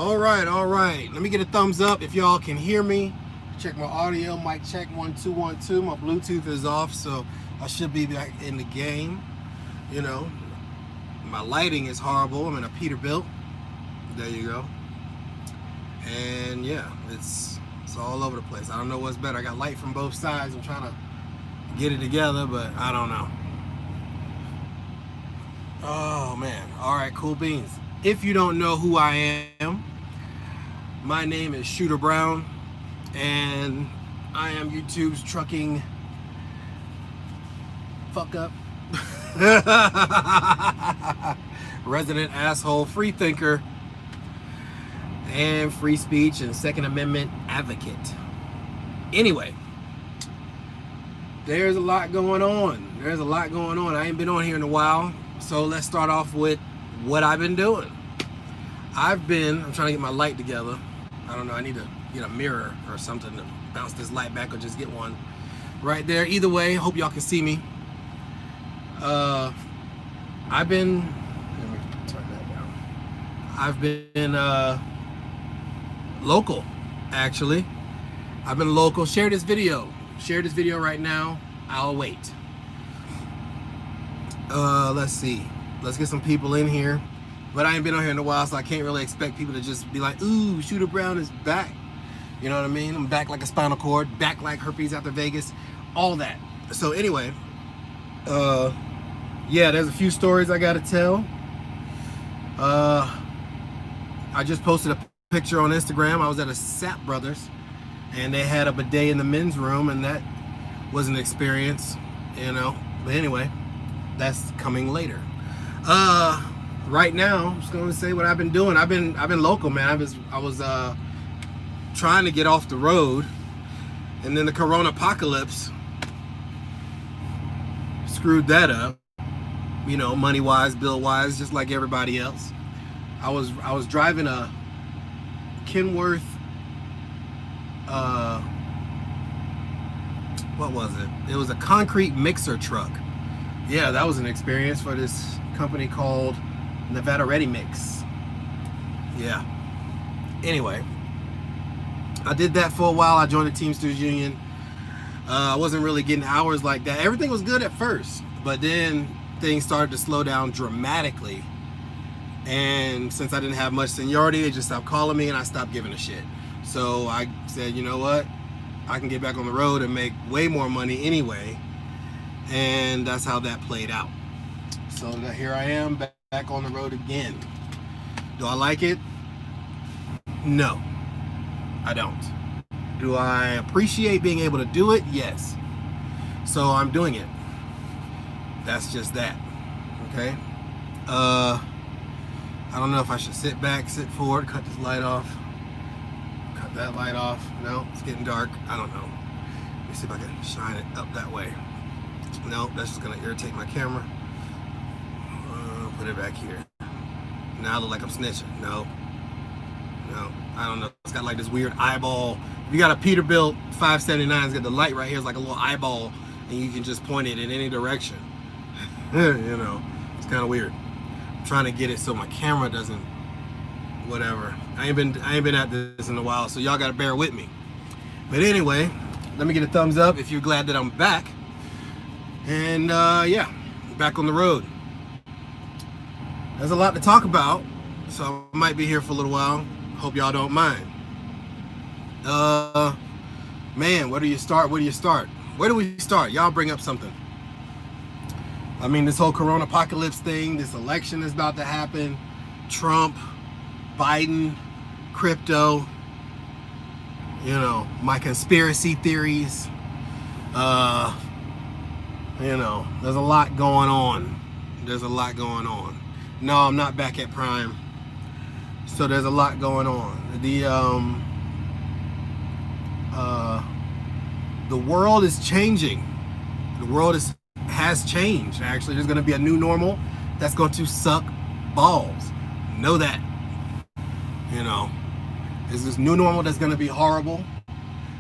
All right. Let me get a thumbs up if y'all can hear me. Check my audio, mic check 1 2 1 2. My Bluetooth is off, so I should be back in the game. You know, my lighting is horrible. I'm in a Peterbilt. There you go. And yeah, it's all over the place. I don't know what's better. I got light from both sides. I'm trying to get it together, but I don't know. Oh man. All right, cool beans. If you don't know who I am, my name is Shooter Brown, and I am YouTube's trucking fuck up, resident asshole, free thinker, and free speech and Second Amendment advocate. Anyway, there's a lot going on. I ain't been on here in a while, so let's start off with what I've been doing. I'm trying to get my light together. I don't know, I need to get a mirror or something to bounce this light back, or just get one right there. Either way, hope y'all can see me. Let me turn that down. I've been local, actually. I've been local. Share this video right now. I'll wait. Let's see. Let's get some people in here. But I ain't been on here in a while, so I can't really expect people to just be like, ooh, Shooter Brown is back. You know what I mean? I'm back like a spinal cord, back like herpes after Vegas, all that. So anyway, yeah, there's a few stories I gotta tell. I just posted a picture on Instagram. I was at a Sap Brothers, and they had a bidet in the men's room, and that was an experience, you know. But anyway, that's coming later. Right now, I'm just gonna say what I've been doing. I've been local, man. I was trying to get off the road, and then the Corona apocalypse screwed that up. You know, money wise, bill wise, just like everybody else. I was driving a Kenworth. What was it? It was a concrete mixer truck. Yeah, that was an experience for this company called Nevada Ready Mix. Yeah. Anyway, I did that for a while. I joined the Teamsters Union. I wasn't really getting hours like that. Everything was good at first, but then things started to slow down dramatically. And since I didn't have much seniority, they just stopped calling me, and I stopped giving a shit. So I said, you know what? I can get back on the road and make way more money anyway. And that's how that played out. So here I am, back on the road again. Do I like it? No, I don't. Do I appreciate being able to do it? Yes. So I'm doing it. That's just that. Okay. I don't know if I should sit back, sit forward, cut this light off, cut that light off. No, it's getting dark. I don't know. Let me see if I can shine it up that way. No, that's just gonna irritate my camera. Put it back here. Now I look like I'm snitching. No, I don't know. It's got like this weird eyeball. If you got a Peterbilt 579, it's got the light right here. It's like a little eyeball, and you can just point it in any direction. You know, it's kind of weird. I'm trying to get it so my camera doesn't, whatever. I ain't been at this in a while, so y'all gotta bear with me. But anyway, let me get a thumbs up if you're glad that I'm back. And yeah, back on the road. There's a lot to talk about, so I might be here for a little while. Hope y'all don't mind. Man, where do you start? Where do we start? Y'all bring up something. I mean, this whole Corona apocalypse thing, this election is about to happen, Trump, Biden, crypto, you know, my conspiracy theories. You know, there's a lot going on. No, I'm not back at Prime. So there's a lot going on. The world is changing. The world has changed, actually. There's going to be a new normal that's going to suck balls. Know that. You know, there's this new normal that's going to be horrible.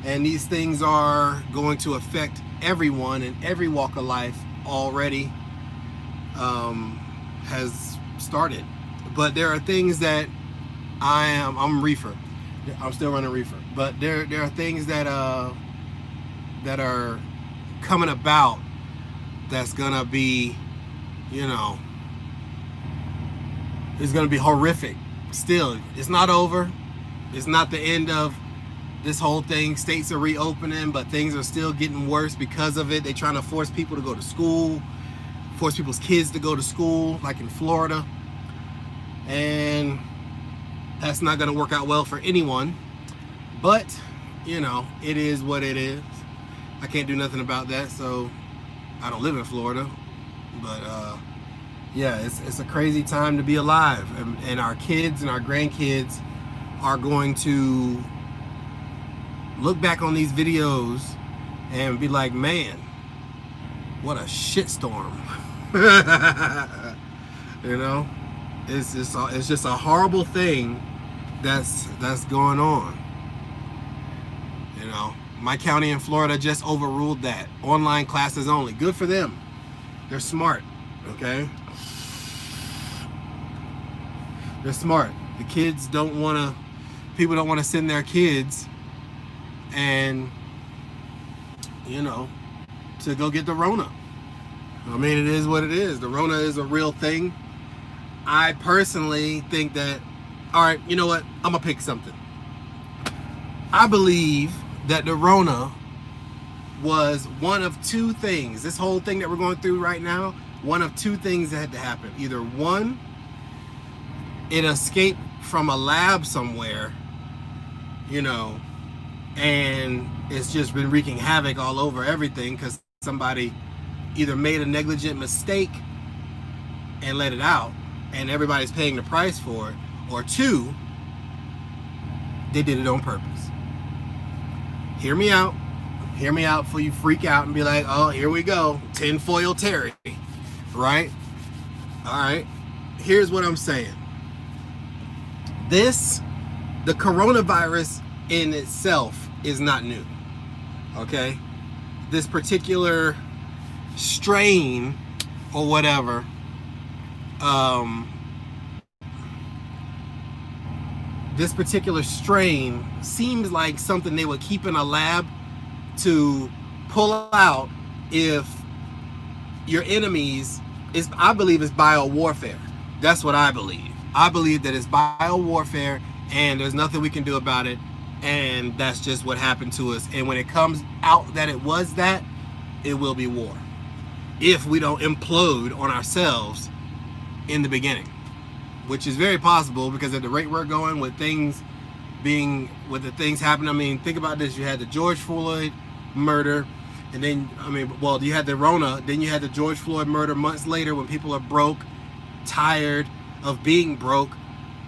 And these things are going to affect everyone in every walk of life already. Has started. But there are things that I'm reefer. I'm still running reefer. But there are things that are coming about that's gonna be, you know, it's gonna be horrific. Still, it's not over. It's not the end of this whole thing. States are reopening, but things are still getting worse because of it. They're trying to force people to go to school, force people's kids to go to school, like in Florida. And that's not going to work out well for anyone. But, you know, it is what it is. I can't do nothing about that, so I don't live in Florida. But, yeah, it's a crazy time to be alive. And our kids and our grandkids are going to look back on these videos and be like, man, what a shitstorm. You know, it's just a horrible thing that's going on. You know, my county in Florida just overruled that. Online classes only. Good for them. They're smart, okay? They're smart. The kids don't want to, people don't want to send their kids and, you know, to go get the Rona. I mean, it is what it is. The Rona is a real thing. I personally think that, all right, you know what? I'm going to pick something. I believe that the Rona was one of two things. This whole thing that we're going through right now, one of two things that had to happen. Either one, it escaped from a lab somewhere, you know, and it's just been wreaking havoc all over everything because somebody either made a negligent mistake and let it out and everybody's paying the price for it, or two, they did it on purpose. Hear me out before you freak out and be like, oh, here we go, tinfoil Terry, right? All right, here's what I'm saying. The coronavirus in itself is not new, okay? This particular strain or whatever, this particular strain seems like something they would keep in a lab to pull out if your enemies is, I believe, is biowarfare. That's what I believe. I believe that it's biowarfare and there's nothing we can do about it, and that's just what happened to us. And when it comes out that it was that, it will be war if we don't implode on ourselves in the beginning, which is very possible because at the rate we're going with things being, with the things happening, I mean, think about this. You had the George Floyd murder, and then, I mean, well, you had the Rona, then you had the George Floyd murder months later when people are broke, tired of being broke,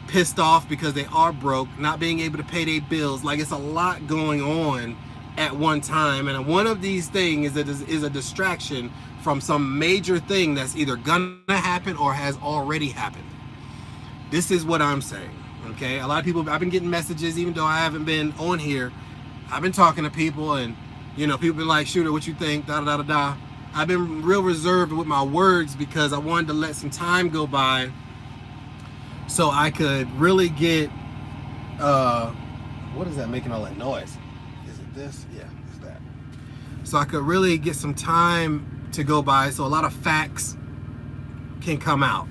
pissed off because they are broke, not being able to pay their bills. Like, it's a lot going on at one time, and one of these things is a distraction from some major thing that's either gonna happen or has already happened. This is what I'm saying, okay? A lot of people, I've been getting messages, even though I haven't been on here, I've been talking to people, and, you know, people been like, Shooter, what you think, da-da-da-da-da. I've been real reserved with my words because I wanted to let some time go by so I could really get, what is that making all that noise? Is it this? Yeah, it's that. So I could really get some time to go by so a lot of facts can come out.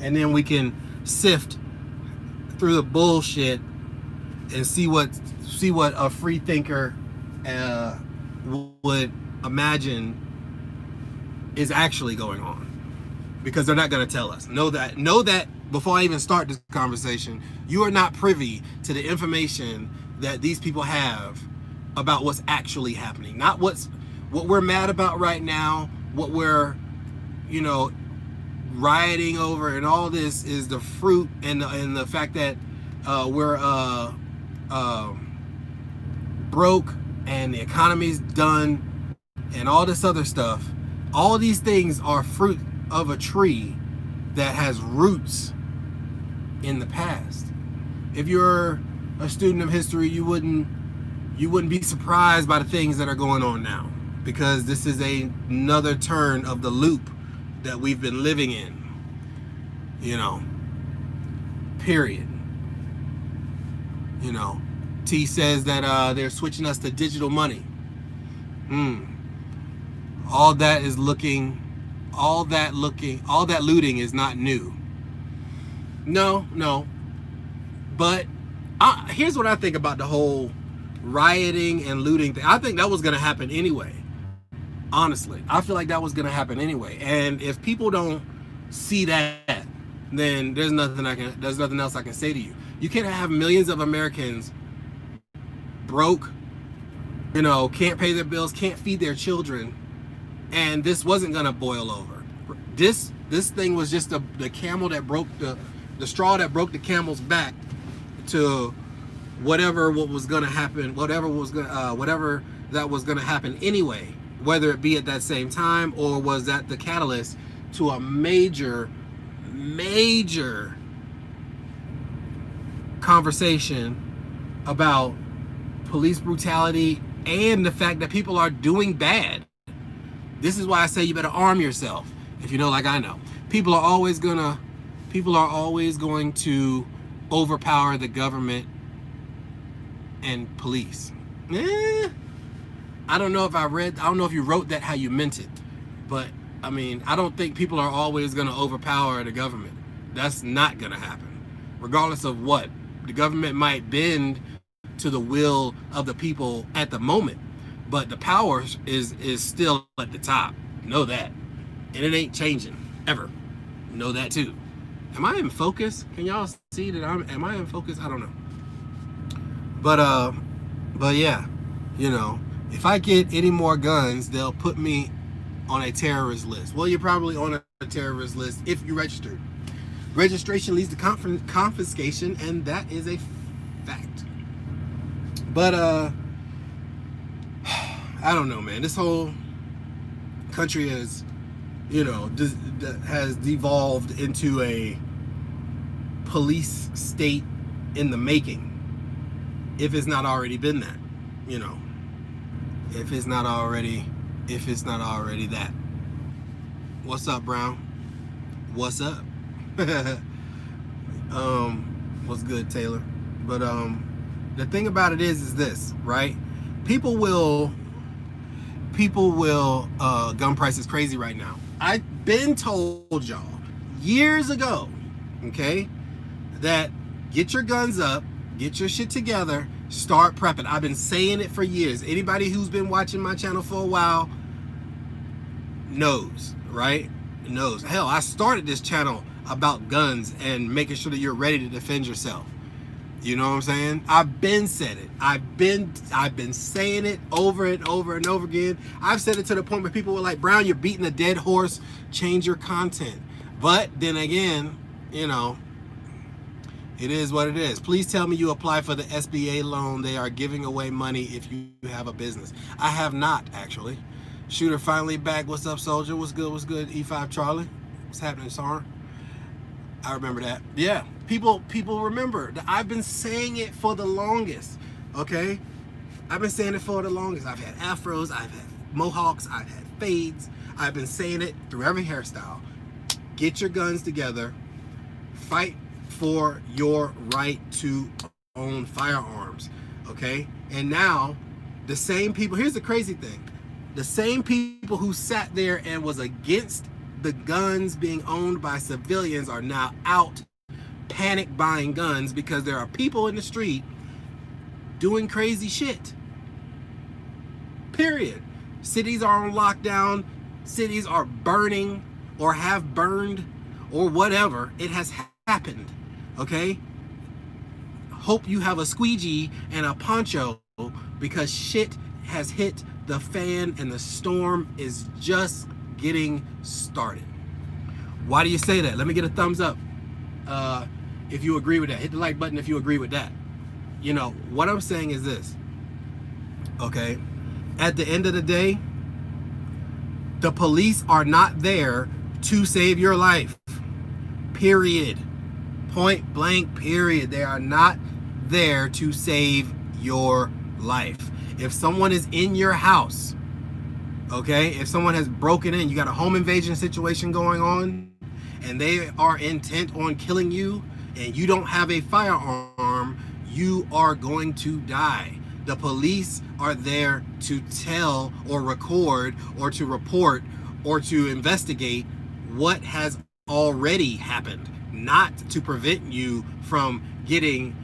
And then we can sift through the bullshit and see what a free thinker would imagine is actually going on. Because they're not going to tell us. Know that before I even start this conversation, you are not privy to the information that these people have about what's actually happening. Not what we're mad about right now, what we're, you know, rioting over, and all this is the fruit and the fact that we're broke and the economy's done and all this other stuff. All these things are fruit of a tree that has roots in the past. If you're a student of history, you wouldn't be surprised by the things that are going on now, because this is another turn of the loop that we've been living in, you know, period. You know, T says that they're switching us to digital money. All that looting is not new. No. But here's what I think about the whole rioting and looting thing. I think that was going to happen anyway. Honestly, I feel like that was going to happen anyway. And if people don't see that, then there's nothing else I can say to you. You can't have millions of Americans broke, can't pay their bills, can't feed their children, and this wasn't going to boil over. This thing was just the camel that broke the straw that broke the camel's back to whatever was going to happen, whatever that was going to happen anyway, whether it be at that same time or was that the catalyst to a major conversation about police brutality and the fact that people are doing bad. This is why I say you better arm yourself. If you know, like I know, people are always going to overpower the government and police. I don't know if you wrote that how you meant it, but I mean, I don't think people are always going to overpower the government. That's not going to happen. Regardless of what, the government might bend to the will of the people at the moment, but the power is still at the top. Know that. And it ain't changing ever. Know that too. Am I in focus? Can y'all see that am I in focus? I don't know. But yeah, if I get any more guns, they'll put me on a terrorist list. Well, you're probably on a terrorist list if you registered. Registration leads to confiscation, and that is a fact. But I don't know, man. This whole country has devolved into a police state in the making, if it's not already been that, if it's not already that. What's up, Brown? What's up? What's good, Taylor? But the thing about it is this, right? People will gun prices crazy right now. I've been told y'all years ago, okay, that get your guns up, get your shit together, start prepping. I've been saying it for years. Anybody who's been watching my channel for a while knows, right? Knows. Hell, I started this channel about guns and making sure that you're ready to defend yourself. You know what I'm saying? I've been said it. I've been saying it over and over and over again. I've said it to the point where people were like, Brown, you're beating a dead horse. Change your content. But then again, it is what it is. Please tell me you apply for the SBA loan. They are giving away money if you have a business. I have not, actually. Shooter finally back. What's up, soldier? What's good? What's good? E5 Charlie. What's happening, Sar? I remember that. Yeah. People remember that I've been saying it for the longest. Okay? I've been saying it for the longest. I've had afros, I've had mohawks, I've had fades. I've been saying it through every hairstyle. Get your guns together. Fight for your right to own firearms. Okay? And now, the same people, here's the crazy thing. The same people who sat there and was against the guns being owned by civilians are now out panic buying guns because there are people in the street doing crazy shit. Period. Cities are on lockdown. Cities are burning or have burned or whatever. It has happened. Okay? Hope you have a squeegee and a poncho because shit has hit the fan and the storm is just getting started. Why do you say that? Let me get a thumbs up if you agree with that. Hit the like button if you agree with that. What I'm saying is this. Okay? At the end of the day, the police are not there to save your life. Period. Point blank, period. They are not there to save your life. If someone is in your house, okay, if someone has broken in, you got a home invasion situation going on, and they are intent on killing you, and you don't have a firearm, you are going to die. The police are there to tell or record or to report or to investigate what has already happened, not to prevent you from getting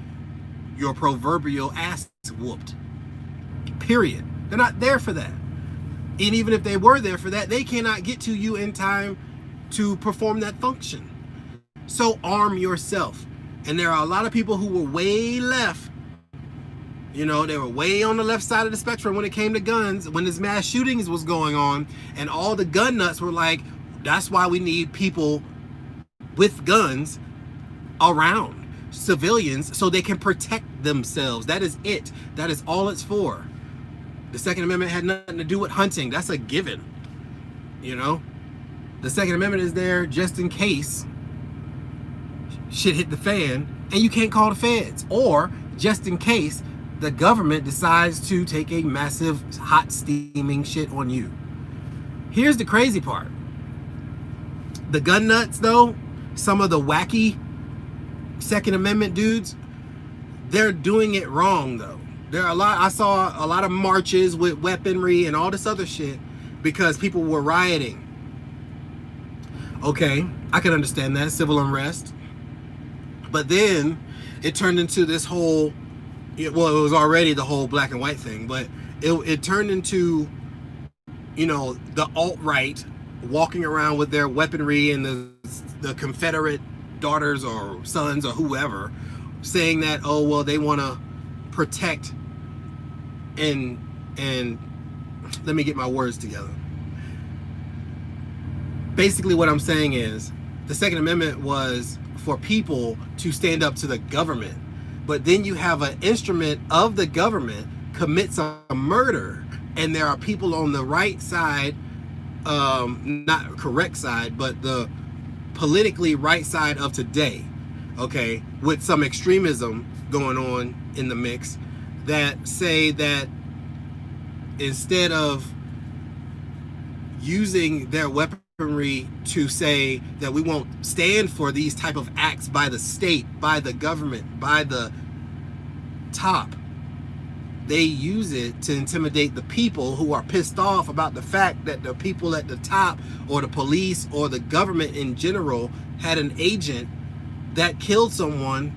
your proverbial ass whooped. Period. They're not there for that. And even if they were there for that, they cannot get to you in time to perform that function. So arm yourself. And there are a lot of people who were way left. You know, they were way on the left side of the spectrum when it came to guns, when this mass shootings was going on, and all the gun nuts were like, that's why we need people with guns around civilians so they can protect themselves. That is it. That is all it's for. The Second Amendment had nothing to do with hunting. That's a given. You know, the Second Amendment is there just in case shit hit the fan and you can't call the feds, or just in case the government decides to take a massive hot steaming shit on you. Here's the crazy part. The gun nuts though, some of the wacky Second Amendment dudes, they're doing it wrong though. There are I saw a lot of marches with weaponry and all this other shit because people were rioting. Okay, I can understand that, civil unrest. But then it turned into this whole, well, it was already the whole black and white thing, but it turned into, you know, the alt-right walking around with their weaponry and the Confederate daughters or sons or whoever saying that, oh, well, they want to protect and let me get my words together. Basically what I'm saying is the Second Amendment was for people to stand up to the government, but then you have an instrument of the government commits a murder, and there are people on the right side, not correct side, but the politically right side of today, okay, with some extremism going on in the mix, that say that instead of using their weaponry to say that we won't stand for these type of acts by the state, by the government, by the top, they use it to intimidate the people who are pissed off about the fact that the people at the top or the police or the government in general had an agent that killed someone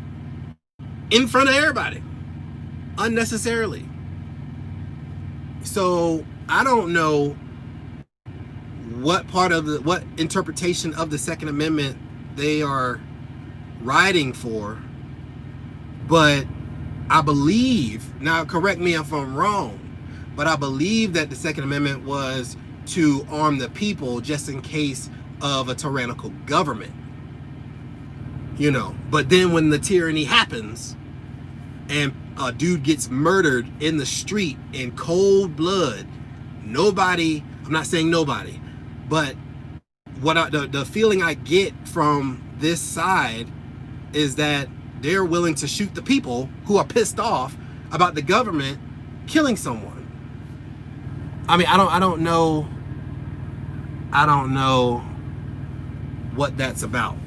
in front of everybody unnecessarily. So I don't know what part of what interpretation of the Second Amendment they are riding for, but I believe, now correct me if I'm wrong, but I believe that the Second Amendment was to arm the people just in case of a tyrannical government, you know. But then when the tyranny happens and a dude gets murdered in the street in cold blood, nobody, I'm not saying nobody, but what the feeling I get from this side is that they're willing to shoot the people who are pissed off about the government killing someone. I mean, I don't know what that's about.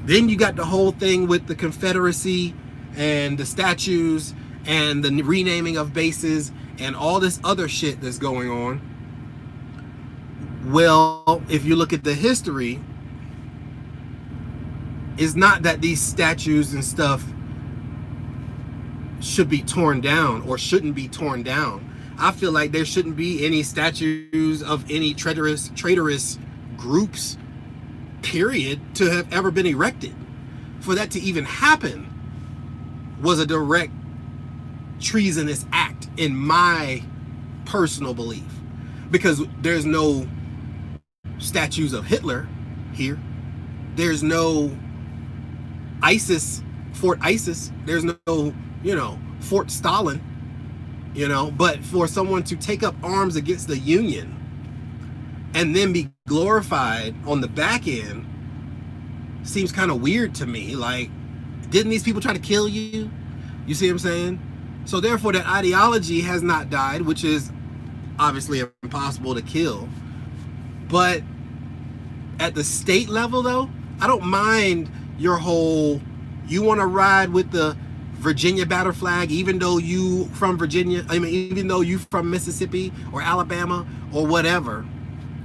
Then you got the whole thing with the Confederacy and the statues and the renaming of bases and all this other shit that's going on. Well, if you look at the history, it's not that these statues and stuff should be torn down or shouldn't be torn down. I feel like there shouldn't be any statues of any traitorous groups, period, to have ever been erected. For that to even happen was a direct treasonous act, in my personal belief, because there's no statues of Hitler here. There's no ISIS, Fort ISIS. There's no, you know, Fort Stalin, you know. But for someone to take up arms against the Union and then be glorified on the back end seems kind of weird to me. Like, didn't these people try to kill you? You see what I'm saying? So therefore that ideology has not died, which is obviously impossible to kill. But at the state level though, I don't mind your whole, you want to ride with the Virginia battle flag, even though you from Virginia, I mean, even though you from Mississippi or Alabama or whatever,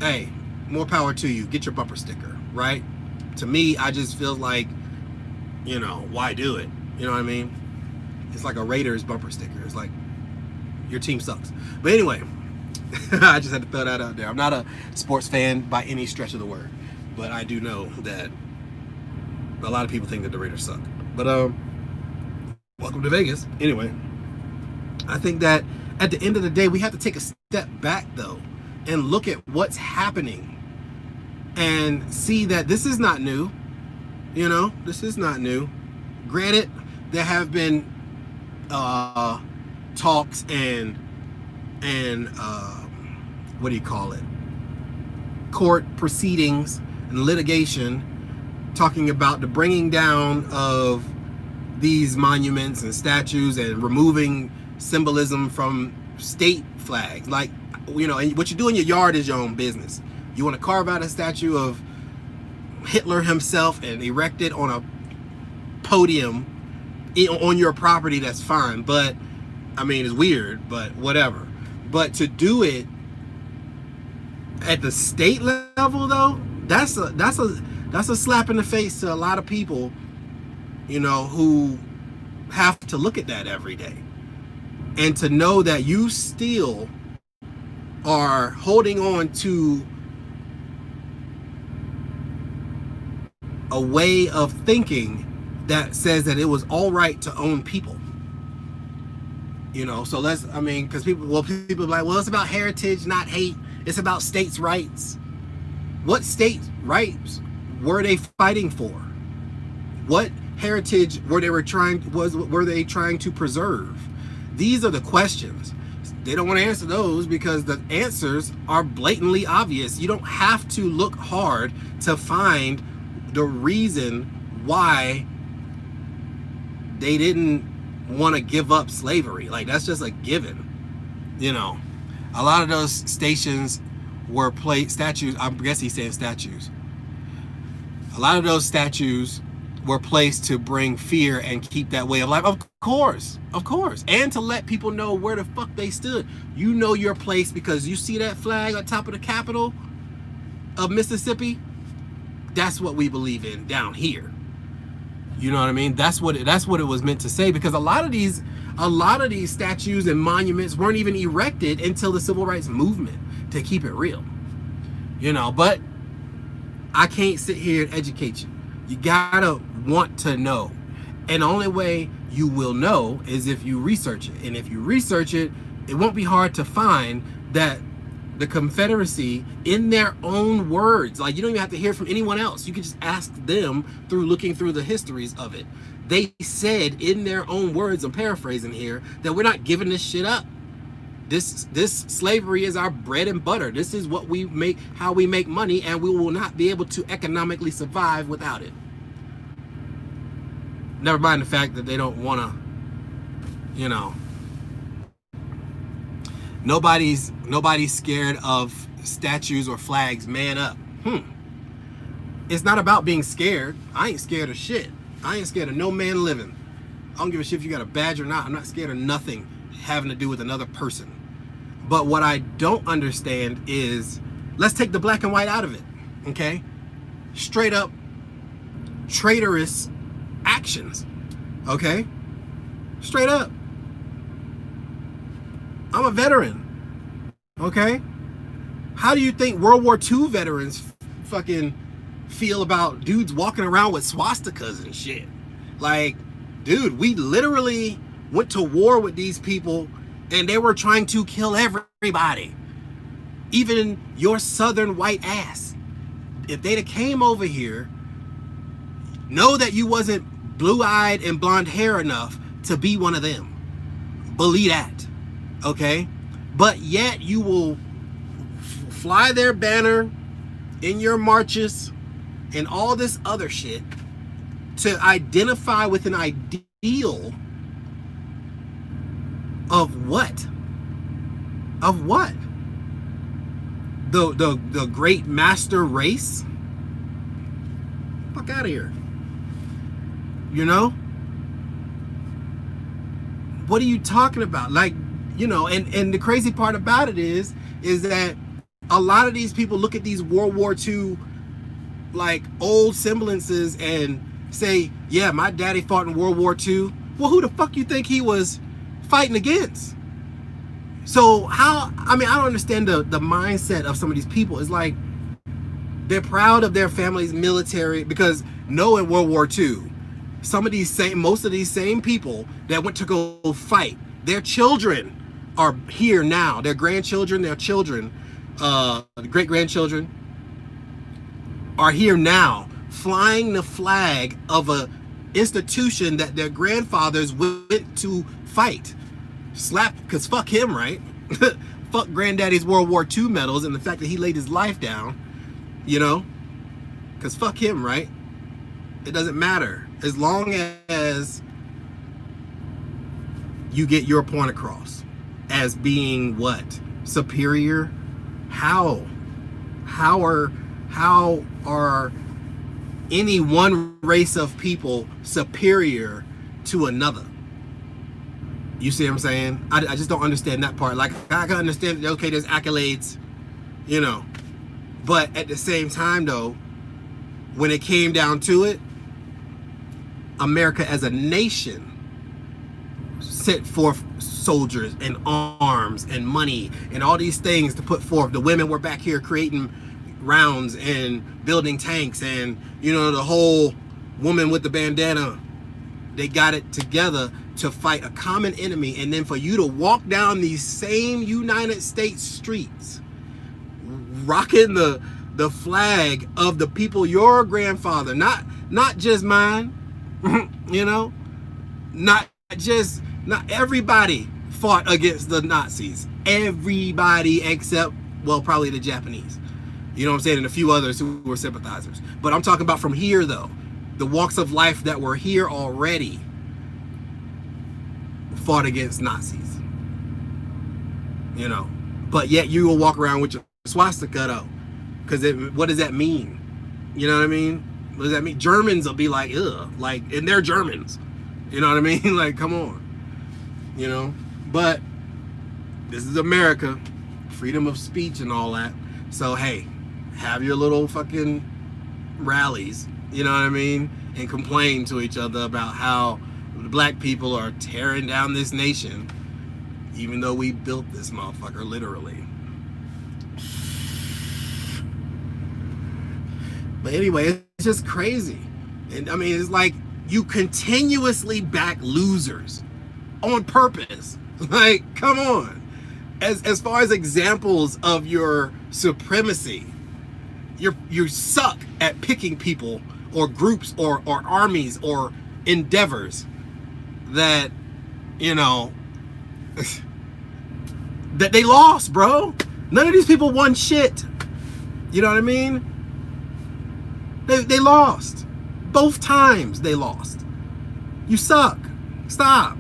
hey, more power to you. Get your bumper sticker, right? To me, I just feel like, you know, why do it? You know what I mean? It's like a Raiders bumper sticker. It's like, your team sucks. But anyway, I just had to throw that out there. I'm not a sports fan by any stretch of the word, but I do know that a lot of people think that the Raiders suck. But welcome to Vegas. Anyway, I think that at the end of the day, we have to take a step back though and look at what's happening and see that this is not new. You know, this is not new. Granted, there have been talks and what do you call it? Court proceedings and litigation talking about the bringing down of these monuments and statues and removing symbolism from state flags. Like, you know, and what you do in your yard is your own business. You want to carve out a statue of Hitler himself and erect it on a podium on your property, that's fine. But I mean, it's weird, but whatever. But to do it at the state level though, that's a slap in the face to a lot of people, you know, who have to look at that every day. And to know that you still are holding on to a way of thinking that says that it was all right to own people. You know, so let's, I mean, because people are like, well, it's about heritage, not hate. It's about states' rights. What states' rights were they fighting for? What heritage were they trying to preserve? These are the questions. They don't want to answer those because the answers are blatantly obvious. You don't have to look hard to find the reason why they didn't want to give up slavery. Like, that's just a given. You know, a lot of those stations were statues. I guess he's saying statues. A lot of those statues were placed to bring fear and keep that way of life. Of course, and to let people know where the fuck they stood. You know your place because you see that flag on top of the Capitol of Mississippi. That's what we believe in down here. You know what I mean? That's what it was meant to say, because a lot of these statues and monuments weren't even erected until the civil rights movement, to keep it real. You know, but I can't sit here and educate you. You gotta want to know. And the only way you will know is if you research it. And if you research it, it won't be hard to find that the Confederacy, in their own words, like, you don't even have to hear from anyone else. You can just ask them through looking through the histories of it. They said in their own words, I'm paraphrasing here, that we're not giving this shit up. This slavery is our bread and butter. This is what we make, how we make money, and we will not be able to economically survive without it. Never mind the fact that they don't want to, you know, nobody's scared of statues or flags. Man up. It's not about being scared. I ain't scared of shit. I ain't scared of no man living. I don't give a shit if you got a badge or not. I'm not scared of nothing having to do with another person. But what I don't understand is, let's take the black and white out of it, okay? Straight up traitorous actions, okay? Straight up. I'm a veteran, okay? How do you think World War II veterans fucking feel about dudes walking around with swastikas and shit? Like, dude, we literally went to war with these people and they were trying to kill everybody. Even your southern white ass. If they'd have came over here, know that you wasn't blue-eyed and blonde hair enough to be one of them. Believe that, okay? But yet you will fly their banner in your marches and all this other shit to identify with an ideal of what? Of what? The great master race? Fuck out of here. You know? what are you talking about? Like, you know, and the crazy part about it is that a lot of these people look at these World War II like old semblances and say, yeah, my daddy fought in World War II. Well, who the fuck you think he was fighting against? So how, I mean, I don't understand the mindset of some of these people. It's like they're proud of their family's military, because in World War II, most of these same people that went to go fight, their children are here now. Their grandchildren, their children, great-grandchildren are here now, flying the flag of a institution that their grandfathers went to fight. Because fuck him, right? Fuck granddaddy's World War II medals and the fact that he laid his life down, you know? Because fuck him, right? It doesn't matter. As long as you get your point across as being what? Superior? How are any one race of people superior to another? You see what I'm saying? I just don't understand that part. Like, I can understand, okay, there's accolades, you know, but at the same time, though, when it came down to it, America as a nation sent forth soldiers and arms and money and all these things to put forth. The women were back here creating rounds and building tanks, and, you know, the whole woman with the bandana, they got it together to fight a common enemy. And then for you to walk down these same United States streets rocking the flag of the people your grandfather, not just mine, you know, not everybody fought against the Nazis. Everybody except, well, probably the Japanese. You know what I'm saying? And a few others who were sympathizers. But I'm talking about from here, though. The walks of life that were here already fought against Nazis. You know? But yet you will walk around with your swastika, though. Because what does that mean? You know what I mean? What does that mean? Germans will be like, ugh. Like, and they're Germans. You know what I mean? Like, come on. You know? But this is America. Freedom of speech and all that. So, hey, have your little fucking rallies, you know what I mean? And complain to each other about how the black people are tearing down this nation, even though we built this motherfucker, literally. But anyway, it's just crazy. And I mean, it's like you continuously back losers on purpose. Like, come on. As far as examples of your supremacy, you suck at picking people or groups or armies or endeavors that, you know, that they lost, bro. None of these people won shit. You know what I mean? They lost. Both times they lost. You suck. Stop.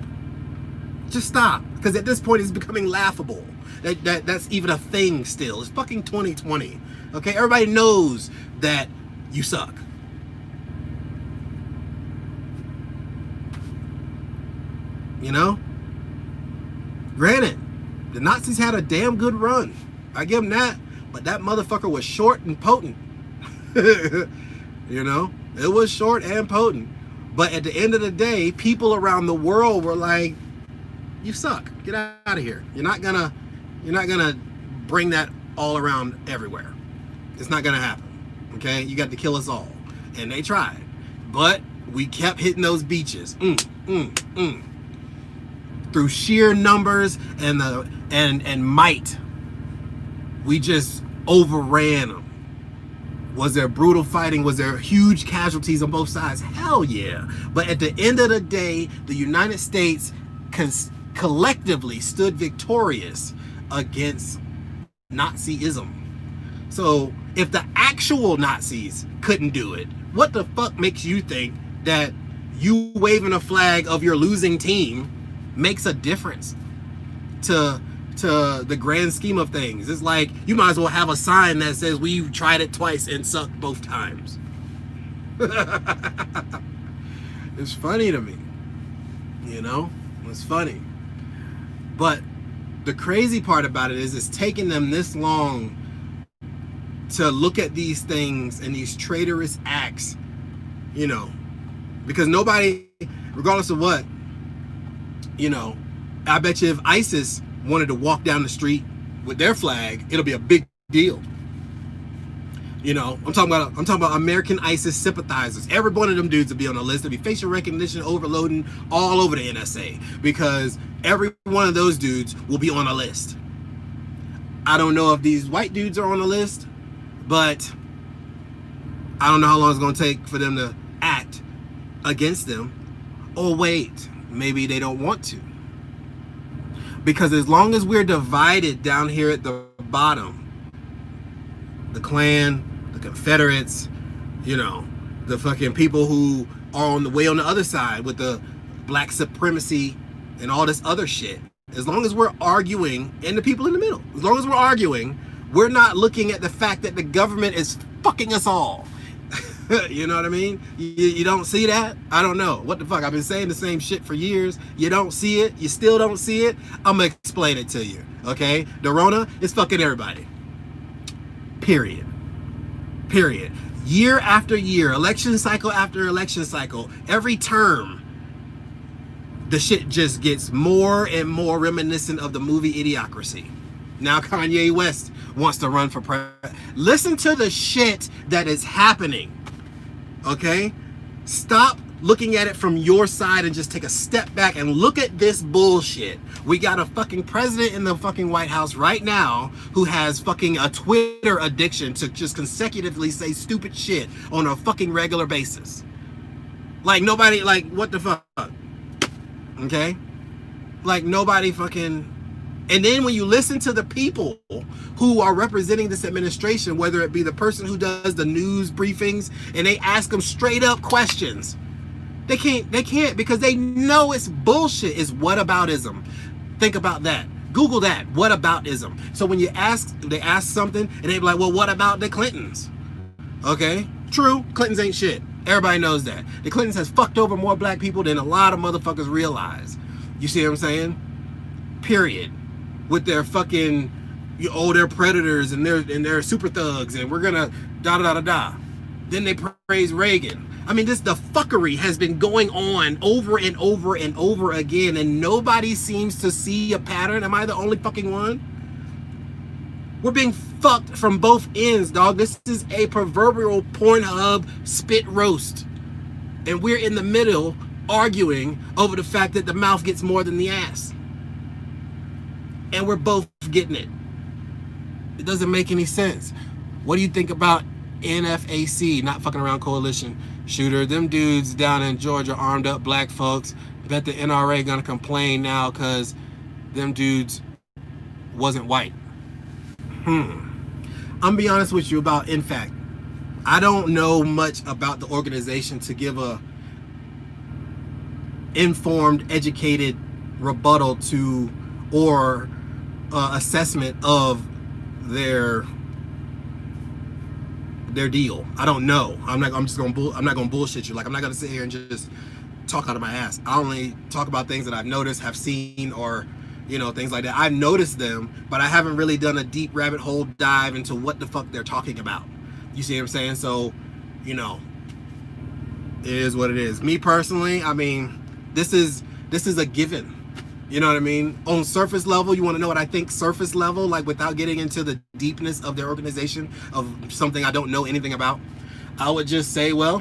Just stop. Because at this point it's becoming laughable. That's even a thing still. It's fucking 2020. Okay? Everybody knows that you suck. You know? Granted, the Nazis had a damn good run. I give them that. But that motherfucker was short and potent. You know? It was short and potent. But at the end of the day, people around the world were like, you suck. Get out of here. You're not gonna bring that all around everywhere. It's not gonna happen. Okay? You got to kill us all. And they tried. But we kept hitting those beaches. Through sheer numbers and might. We just overran them. Was there brutal fighting? Was there huge casualties on both sides? Hell yeah. But at the end of the day, the United States collectively stood victorious against Nazism. So if the actual Nazis couldn't do it, what the fuck makes you think that you waving a flag of your losing team makes a difference to the grand scheme of things? It's like you might as well have a sign that says we've tried it twice and sucked both times. It's funny to me, you know? It's funny. But the crazy part about it is it's taking them this long to look at these things and these traitorous acts, you know, because nobody, regardless of what, you know, I bet you if ISIS wanted to walk down the street with their flag, it'll be a big deal. You know, I'm talking about American ISIS sympathizers. Every one of them dudes will be on the list. There'll be facial recognition overloading all over the NSA because every one of those dudes will be on a list. I don't know if these white dudes are on the list, but I don't know how long it's going to take for them to act against them. Oh, wait, maybe they don't want to. Because as long as we're divided down here at the bottom, the Klan, the Confederates, you know, the fucking people who are on the way on the other side with the black supremacy and all this other shit. As long as we're arguing, and the people in the middle, as long as we're arguing, we're not looking at the fact that the government is fucking us all. You know what I mean? You don't see that? I don't know. What the fuck? I've been saying the same shit for years. You don't see it? You still don't see it? I'm gonna explain it to you, okay? The Rona is fucking everybody. Period. Period. Year after year, election cycle after election cycle, every term, the shit just gets more and more reminiscent of the movie Idiocracy. Now Kanye West wants to run for president. Listen to the shit that is happening. Okay? Stop looking at it from your side and just take a step back and look at this bullshit. We got a fucking president in the fucking White House right now who has fucking a Twitter addiction to just consecutively say stupid shit on a fucking regular basis. Like nobody, like what the fuck? Okay? Like nobody fucking... And then when you listen to the people who are representing this administration, whether it be the person who does the news briefings and they ask them straight up questions, they can't because they know it's bullshit. It's whataboutism. Think about that. Google that. Whataboutism. So when they ask something and they be like, well, what about the Clintons? Okay, true. Clintons ain't shit. Everybody knows that. The Clintons has fucked over more black people than a lot of motherfuckers realize. You see what I'm saying? Period. With their fucking, they're predators and they're super thugs and we're gonna da. Then they praise Reagan. I mean, the fuckery has been going on over and over and over again, and nobody seems to see a pattern. Am I the only fucking one? We're being fucked from both ends, dog. This is a proverbial Pornhub spit roast, and we're in the middle arguing over the fact that the mouth gets more than the ass. And we're both getting it. It doesn't make any sense. What do you think about NFAC, not fucking around coalition shooter? Them dudes down in Georgia armed up black folks. Bet the NRA gonna complain now because them dudes wasn't white. I'm be honest with you about NFAC. I don't know much about the organization to give a informed, educated rebuttal to or assessment of their deal. I don't know. I'm not gonna bullshit you. Like, I'm not gonna sit here and just talk out of my ass. I only talk about things that I've noticed, have seen, or things like that. I've noticed them, but I haven't really done a deep rabbit hole dive into what the fuck they're talking about. You see what I'm saying? So, it is what it is. Me personally, I mean, this is a given. You know what I mean? On surface level, you want to know what I think surface level, like without getting into the deepness of their organization, of something I don't know anything about, I would just say, well,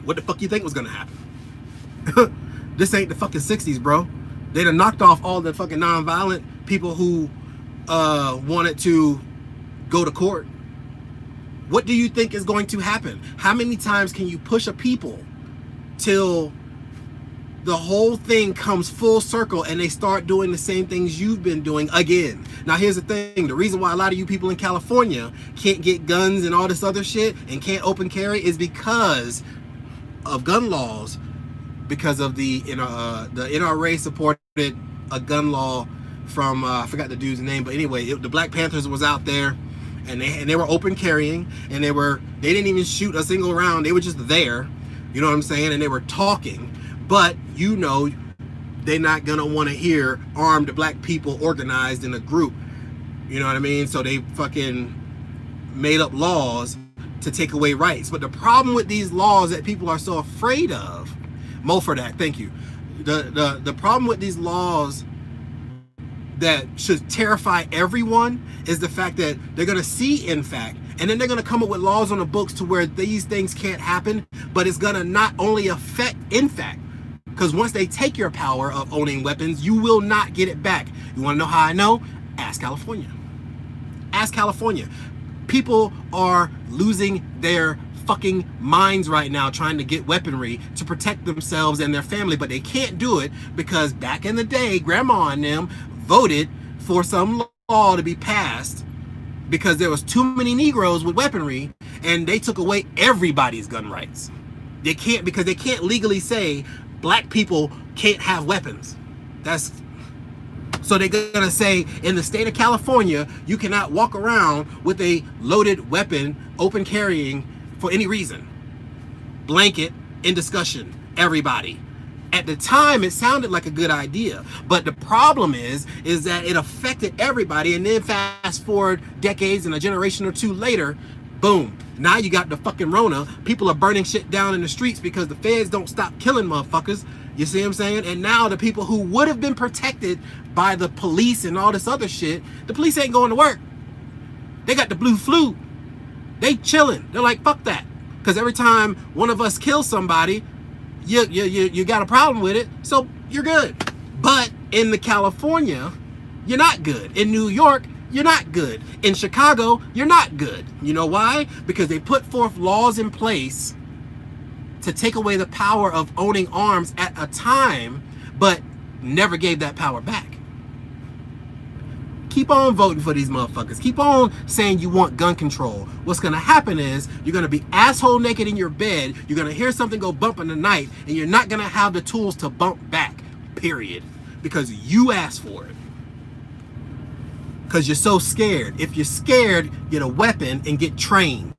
what the fuck you think was going to happen? This ain't the fucking 60s, bro. They'd have knocked off all the fucking nonviolent people who wanted to go to court. What do you think is going to happen? How many times can you push a people till the whole thing comes full circle and they start doing the same things you've been doing again? Now, here's the thing. The reason why a lot of you people in California can't get guns and all this other shit and can't open carry is because of gun laws, because of the NRA supported a gun law from, I forgot the dude's name, but anyway, the Black Panthers was out there and they were open carrying and they didn't even shoot a single round. They were just there, you know what I'm saying? And they were talking. But they're not gonna want to hear armed black people organized in a group. You know what I mean? So they fucking made up laws to take away rights. But the problem with these laws that people are so afraid of, Mo for that, thank you. The problem with these laws that should terrify everyone is the fact that they're gonna see NFAC, and then they're gonna come up with laws on the books to where these things can't happen, but it's gonna not only affect NFAC, because once they take your power of owning weapons, you will not get it back. You wanna know how I know? Ask California. Ask California. People are losing their fucking minds right now trying to get weaponry to protect themselves and their family, but they can't do it because back in the day, grandma and them voted for some law to be passed because there was too many Negroes with weaponry, and they took away everybody's gun rights. They can't, because they can't legally say black people can't have weapons. So they're gonna say in the state of California, you cannot walk around with a loaded weapon, open carrying, for any reason. Blanket in discussion, everybody. At the time, it sounded like a good idea, but the problem is that it affected everybody, and then fast forward decades and a generation or two later, boom, now you got the fucking Rona. People are burning shit down in the streets because the feds don't stop killing motherfuckers. You see what I'm saying? And now the people who would have been protected by the police and all this other shit, the police ain't going to work. They got the blue flu. They chilling. They're like, fuck that. Because every time one of us kills somebody, you got a problem with it, so you're good. But in the California, you're not good. In New York, you're not good. In Chicago, you're not good. You know why? Because they put forth laws in place to take away the power of owning arms at a time, but never gave that power back. Keep on voting for these motherfuckers. Keep on saying you want gun control. What's gonna happen is you're gonna be asshole naked in your bed. You're gonna hear something go bump in the night, and you're not gonna have the tools to bump back, period. Because you asked for it. Because you're so scared. If you're scared, get a weapon and get trained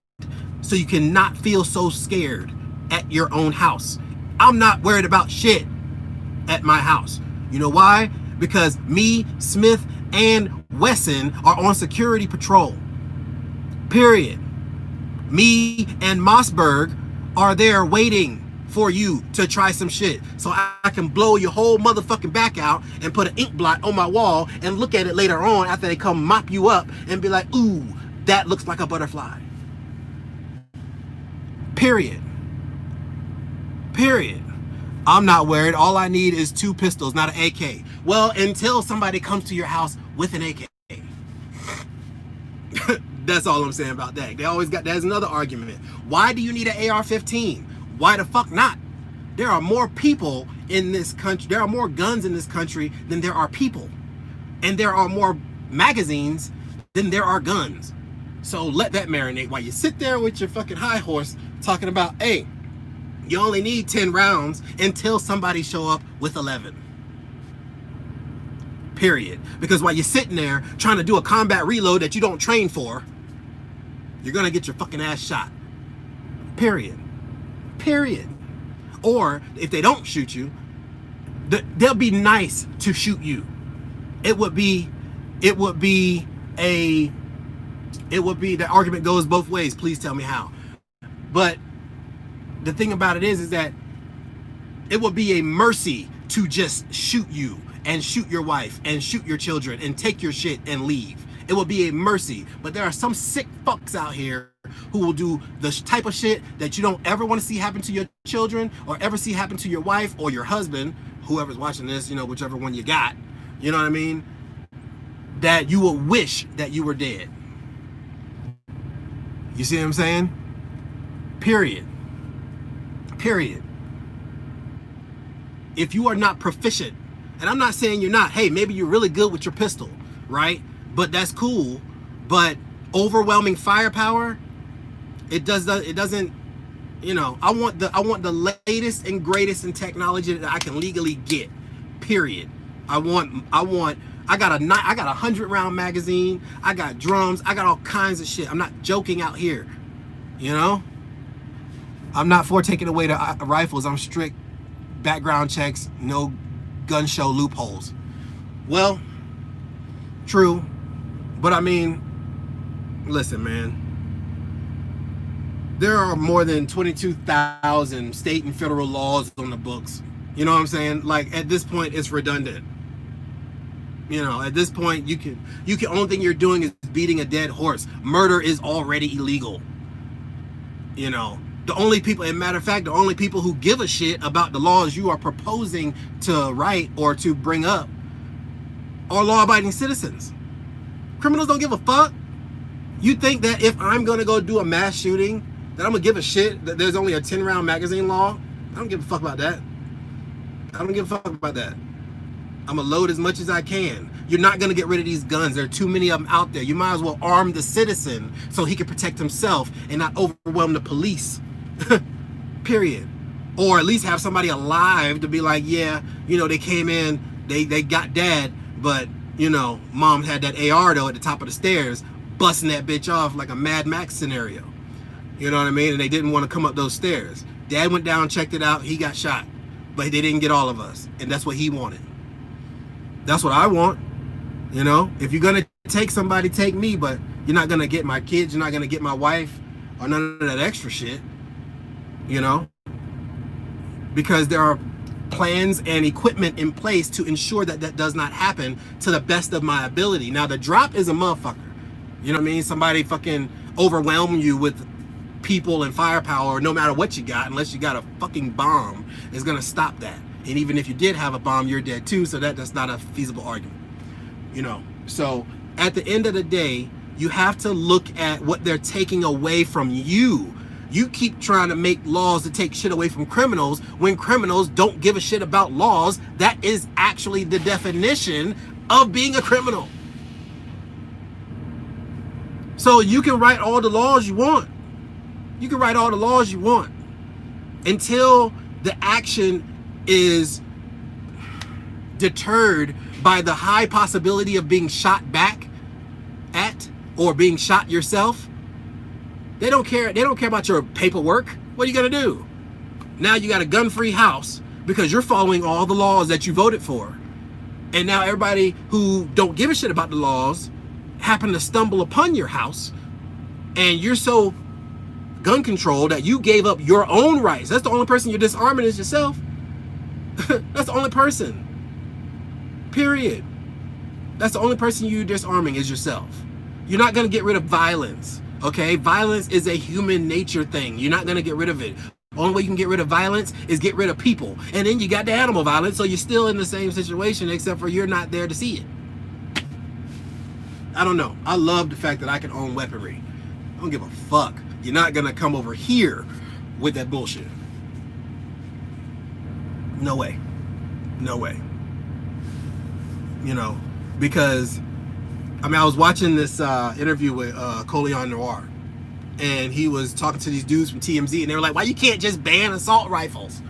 so you cannot feel so scared at your own house. I'm not worried about shit at my house. You know why? Because me, Smith, and Wesson are on security patrol. Period. Me and Mossberg are there waiting for you to try some shit, so I can blow your whole motherfucking back out and put an ink blot on my wall and look at it later on after they come mop you up and be like, ooh, that looks like a butterfly. Period. Period. I'm not worried. All I need is 2 pistols, not an AK. Well, until somebody comes to your house with an AK. That's all I'm saying about that. They always got, there's another argument. Why do you need an AR-15? Why the fuck not? There are more people in this country. There are more guns in this country than there are people. And there are more magazines than there are guns. So let that marinate while you sit there with your fucking high horse talking about, hey, you only need 10 rounds until somebody show up with 11. Period. Because while you're sitting there trying to do a combat reload that you don't train for, you're gonna get your fucking ass shot. Period. Period. Or if they don't shoot you, they'll be nice to shoot you. The argument goes both ways. Please tell me how. But the thing about it is that it would be a mercy to just shoot you and shoot your wife and shoot your children and take your shit and leave. It would be a mercy. But there are some sick fucks out here who will do the type of shit that you don't ever want to see happen to your children or ever see happen to your wife or your husband, whoever's watching this, you know, whichever one you got, you know what I mean? That you will wish that you were dead. You see what I'm saying? Period. Period. If you are not proficient, and I'm not saying you're not, hey, maybe you're really good with your pistol, right? But that's cool. But overwhelming firepower, it doesn't, you know, I want the latest and greatest in technology that I can legally get. Period. I got a 100-round magazine, I got drums, I got all kinds of shit. I'm not joking out here. You know? I'm not for taking away the rifles. I'm strict background checks, no gun show loopholes. Well, true, but I mean, listen, man. There are more than 22,000 state and federal laws on the books. You know what I'm saying? Like, at this point, it's redundant. You know, at this point, you can only thing you're doing is beating a dead horse. Murder is already illegal. You know, the only people, as a matter of fact, the only people who give a shit about the laws you are proposing to write or to bring up are law-abiding citizens. Criminals don't give a fuck. You think that if I'm gonna go do a mass shooting, that I'm gonna give a shit that there's only a 10-round magazine law? I don't give a fuck about that. I don't give a fuck about that. I'm gonna load as much as I can. You're not gonna get rid of these guns. There are too many of them out there. You might as well arm the citizen so he can protect himself and not overwhelm the police. Period. Or at least have somebody alive to be like, yeah, you know, they came in, they got dad, but you know, mom had that AR though at the top of the stairs, busting that bitch off like a Mad Max scenario. You know what I mean? And they didn't want to come up those stairs. Dad went down, checked it out, he got shot. But they didn't get all of us. And that's what he wanted. That's what I want. You know? If you're going to take somebody, take me. But you're not going to get my kids. You're not going to get my wife. Or none of that extra shit. You know? Because there are plans and equipment in place to ensure that that does not happen to the best of my ability. Now, the drop is a motherfucker. You know what I mean? Somebody fucking overwhelm you with people and firepower, no matter what you got, unless you got a fucking bomb, is gonna stop that. And even if you did have a bomb, you're dead too, so that's not a feasible argument. You know, so at the end of the day, you have to look at what they're taking away from you. You keep trying to make laws to take shit away from criminals when criminals don't give a shit about laws. That is actually the definition of being a criminal. So you can write all the laws you want. You can write all the laws you want until the action is deterred by the high possibility of being shot back at or being shot yourself. They don't care. They don't care about your paperwork. What are you gonna do? Now you got a gun-free house because you're following all the laws that you voted for. And now everybody who don't give a shit about the laws happen to stumble upon your house, and you're so gun control that you gave up your own rights. That's the only person you're disarming is yourself. That's the only person. Period. That's the only person you're disarming is yourself. You're not going to get rid of violence. Okay? Violence is a human nature thing. You're not going to get rid of it. The only way you can get rid of violence is get rid of people. And then you got the animal violence, so you're still in the same situation, except for you're not there to see it. I don't know. I love the fact that I can own weaponry. I don't give a fuck. You're not gonna come over here with that bullshit. No way. No way. You know, because I mean, I was watching this interview with Coleon Noir, and he was talking to these dudes from TMZ, and they were like, why you can't just ban assault rifles?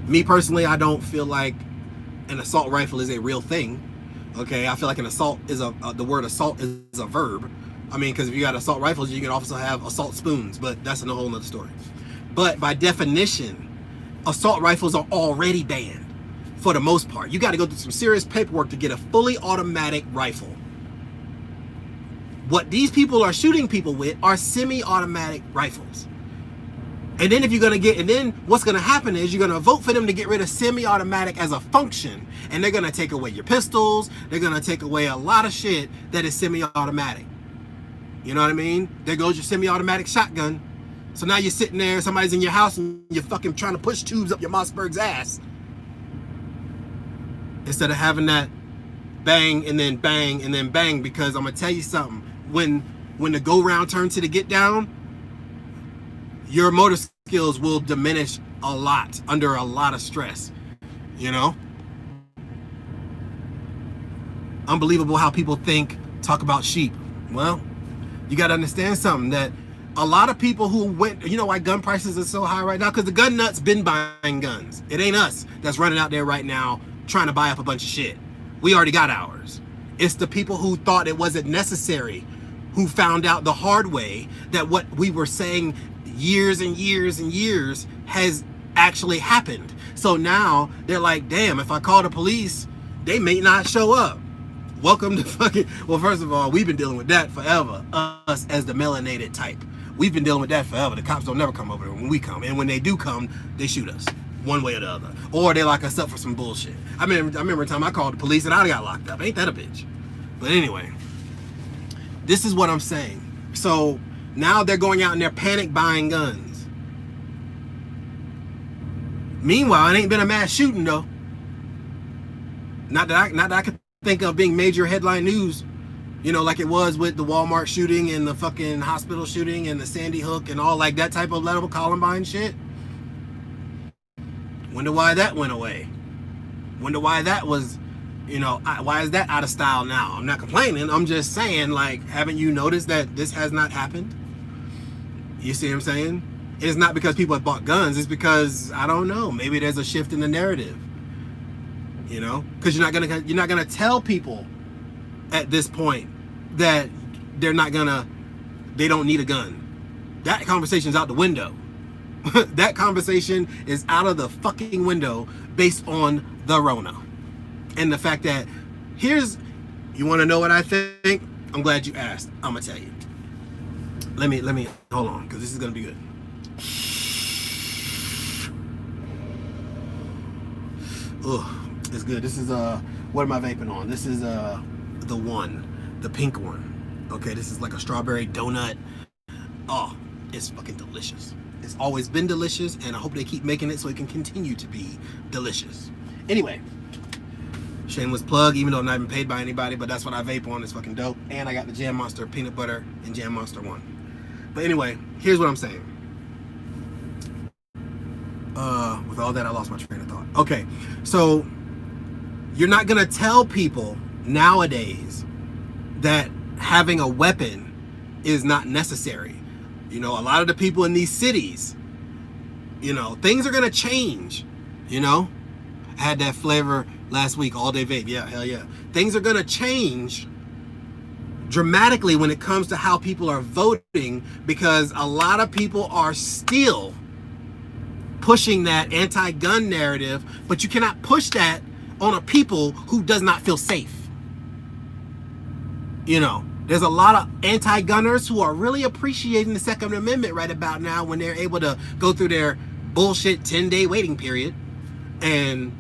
Me personally, I don't feel like an assault rifle is a real thing. Okay, I feel like an assault is the word assault is a verb. I mean, because if you got assault rifles, you can also have assault spoons, but that's a whole nother story. But by definition, assault rifles are already banned for the most part. You got to go through some serious paperwork to get a fully automatic rifle. What these people are shooting people with are semi-automatic rifles. And then if you're going to get, and then what's going to happen is you're going to vote for them to get rid of semi-automatic as a function. And they're going to take away your pistols. They're going to take away a lot of shit that is semi-automatic. You know what I mean? There goes your semi-automatic shotgun. So now you're sitting there, somebody's in your house and you're fucking trying to push tubes up your Mossberg's ass. Instead of having that bang and then bang and then bang, because I'm going to tell you something. When the go round turns to the get down, your motor skills will diminish a lot under a lot of stress, you know? Unbelievable how people talk about sheep. Well, you got to understand something, that a lot of people who went, you know why gun prices are so high right now? Because the gun nuts been buying guns. It ain't us that's running out there right now trying to buy up a bunch of shit. We already got ours. It's the people who thought it wasn't necessary, who found out the hard way that what we were saying years and years and years has actually happened. So now they're like, damn, if I call the police, they may not show up. Welcome to fucking, well, first of all, we've been dealing with that forever. Us as the melanated type. We've been dealing with that forever. The cops don't never come over when we come. And when they do come, they shoot us one way or the other. Or they lock us up for some bullshit. I remember a time I called the police and I got locked up. Ain't that a bitch? But anyway, this is what I'm saying. So now they're going out and they're panic buying guns. Meanwhile, it ain't been a mass shooting though. Not that I could think of being major headline news, you know, like it was with the Walmart shooting and the fucking hospital shooting and the Sandy Hook and all like that type of level Columbine shit. Wonder why that went away. Wonder why that was, you know, why is that out of style now? I'm not complaining. I'm just saying, like, haven't you noticed that this has not happened? You see what I'm saying? It's not because people have bought guns. It's because, I don't know, maybe there's a shift in the narrative. You know, because you're not gonna tell people at this point that they don't need a gun. That conversation's out the window. That conversation is out of the fucking window based on the Rona and the fact that you want to know what I think? I'm glad you asked. I'm gonna tell you. Let me hold on, because this is gonna be good. Ugh. It's good. This is what am I vaping on? This is the pink one. Okay, this is like a strawberry donut. Oh, it's fucking delicious. It's always been delicious, and I hope they keep making it so it can continue to be delicious. Anyway, shameless plug, even though I'm not even paid by anybody, but that's what I vape on. It's fucking dope. And I got the Jam Monster peanut butter and Jam Monster 1. But anyway, here's what I'm saying. With all that, I lost my train of thought. Okay, so you're not gonna tell people nowadays that having a weapon is not necessary. You know, a lot of the people in these cities, you know, things are gonna change. You know, I had that flavor last week, all day vape. Yeah, hell yeah. Things are gonna change dramatically when it comes to how people are voting, because a lot of people are still pushing that anti-gun narrative, but you cannot push that on a people who does not feel safe. You know, there's a lot of anti-gunners who are really appreciating the Second Amendment right about now when they're able to go through their bullshit 10-day waiting period and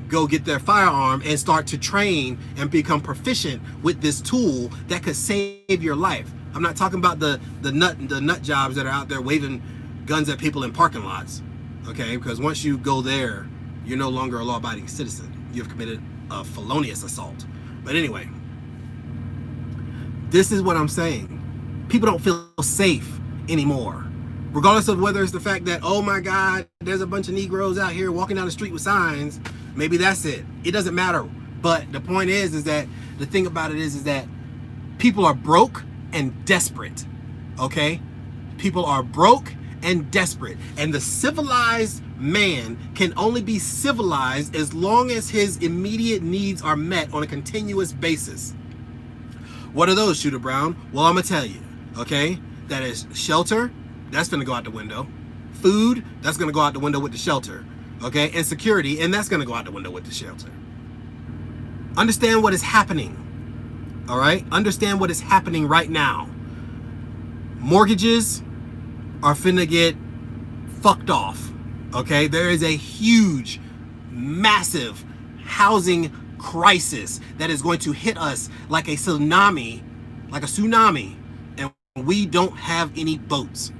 go get their firearm and start to train and become proficient with this tool that could save your life. I'm not talking about the nut jobs that are out there waving guns at people in parking lots. Okay, because once you go there, you're no longer a law-abiding citizen. You've committed a felonious assault. But anyway, this is what I'm saying. People don't feel safe anymore. Regardless of whether it's the fact that, oh my God, there's a bunch of Negroes out here walking down the street with signs. Maybe that's it. It doesn't matter. But the point is that the thing about it is that people are broke and desperate. Okay? People are broke and desperate, and the civilized man can only be civilized as long as his immediate needs are met on a continuous basis. What are those, Shooter Brown? Well, I'm gonna tell you, okay? That is shelter, that's gonna go out the window. Food, that's gonna go out the window with the shelter, okay? And security, and that's gonna go out the window with the shelter. Understand what is happening, all right? Understand what is happening right now. Mortgages are finna get fucked off, okay? There is a huge, massive housing crisis that is going to hit us like a tsunami, and we don't have any boats.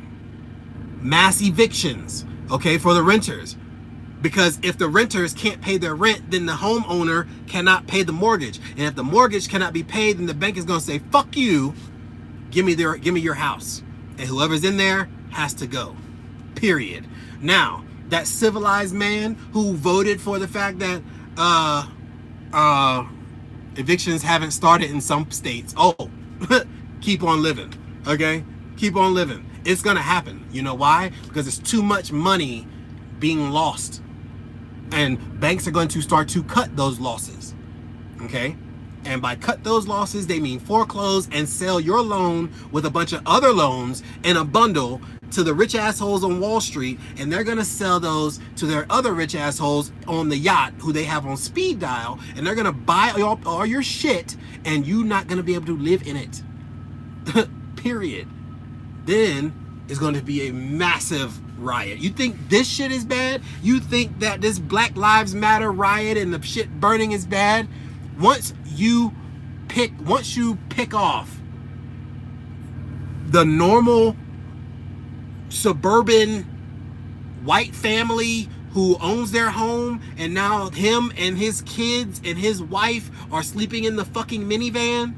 Mass evictions, okay, for the renters. Because if the renters can't pay their rent, then the homeowner cannot pay the mortgage. And if the mortgage cannot be paid, then the bank is gonna say, fuck you, give me your house. And whoever's in there has to go, period. Now, that civilized man who voted for the fact that evictions haven't started in some states, keep on living, okay? Keep on living. It's gonna happen. You know why? Because it's too much money being lost. And banks are going to start to cut those losses, okay? And by cut those losses, they mean foreclose and sell your loan with a bunch of other loans in a bundle to the rich assholes on Wall Street, and they're gonna sell those to their other rich assholes on the yacht who they have on speed dial, and they're gonna buy all your shit, and you're not gonna be able to live in it. Period. Then it's going to be a massive riot. You think this shit is bad? You think that this Black Lives Matter riot and the shit burning is bad? Once you pick off the normal suburban white family who owns their home, and now him and his kids and his wife are sleeping in the fucking minivan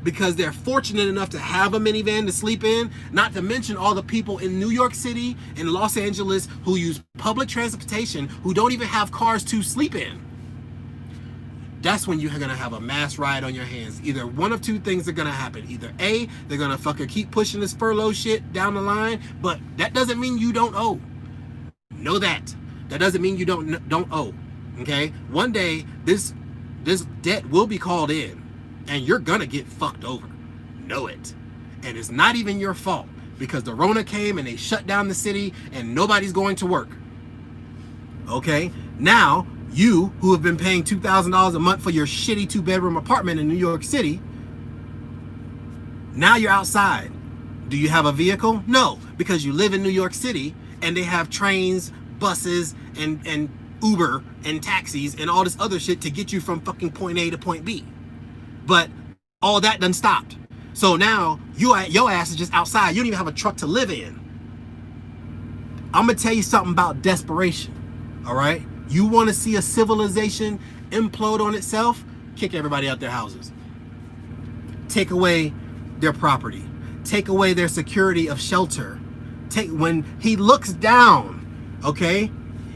because they're fortunate enough to have a minivan to sleep in, not to mention all the people in New York City and Los Angeles who use public transportation, who don't even have cars to sleep in. That's when you're gonna have a mass riot on your hands. Either one of two things are gonna happen. Either A, they're gonna fucking keep pushing this furlough shit down the line, but that doesn't mean you don't owe. Know that. That doesn't mean you don't owe. Okay? One day this debt will be called in, and you're gonna get fucked over. Know it. And it's not even your fault, because the Rona came and they shut down the city and nobody's going to work. Okay? Now, you who have been paying $2,000 a month for your shitty 2-bedroom apartment in New York City, now you're outside. Do you have a vehicle? No, because you live in New York City and they have trains, buses, and Uber and taxis and all this other shit to get you from fucking point A to point B. But all that done stopped. So now your ass is just outside. You don't even have a truck to live in. I'm gonna tell you something about desperation. All right? You want to see a civilization implode on itself? Kick everybody out their houses. Take away their property. Take away their security of shelter. When he looks down, okay?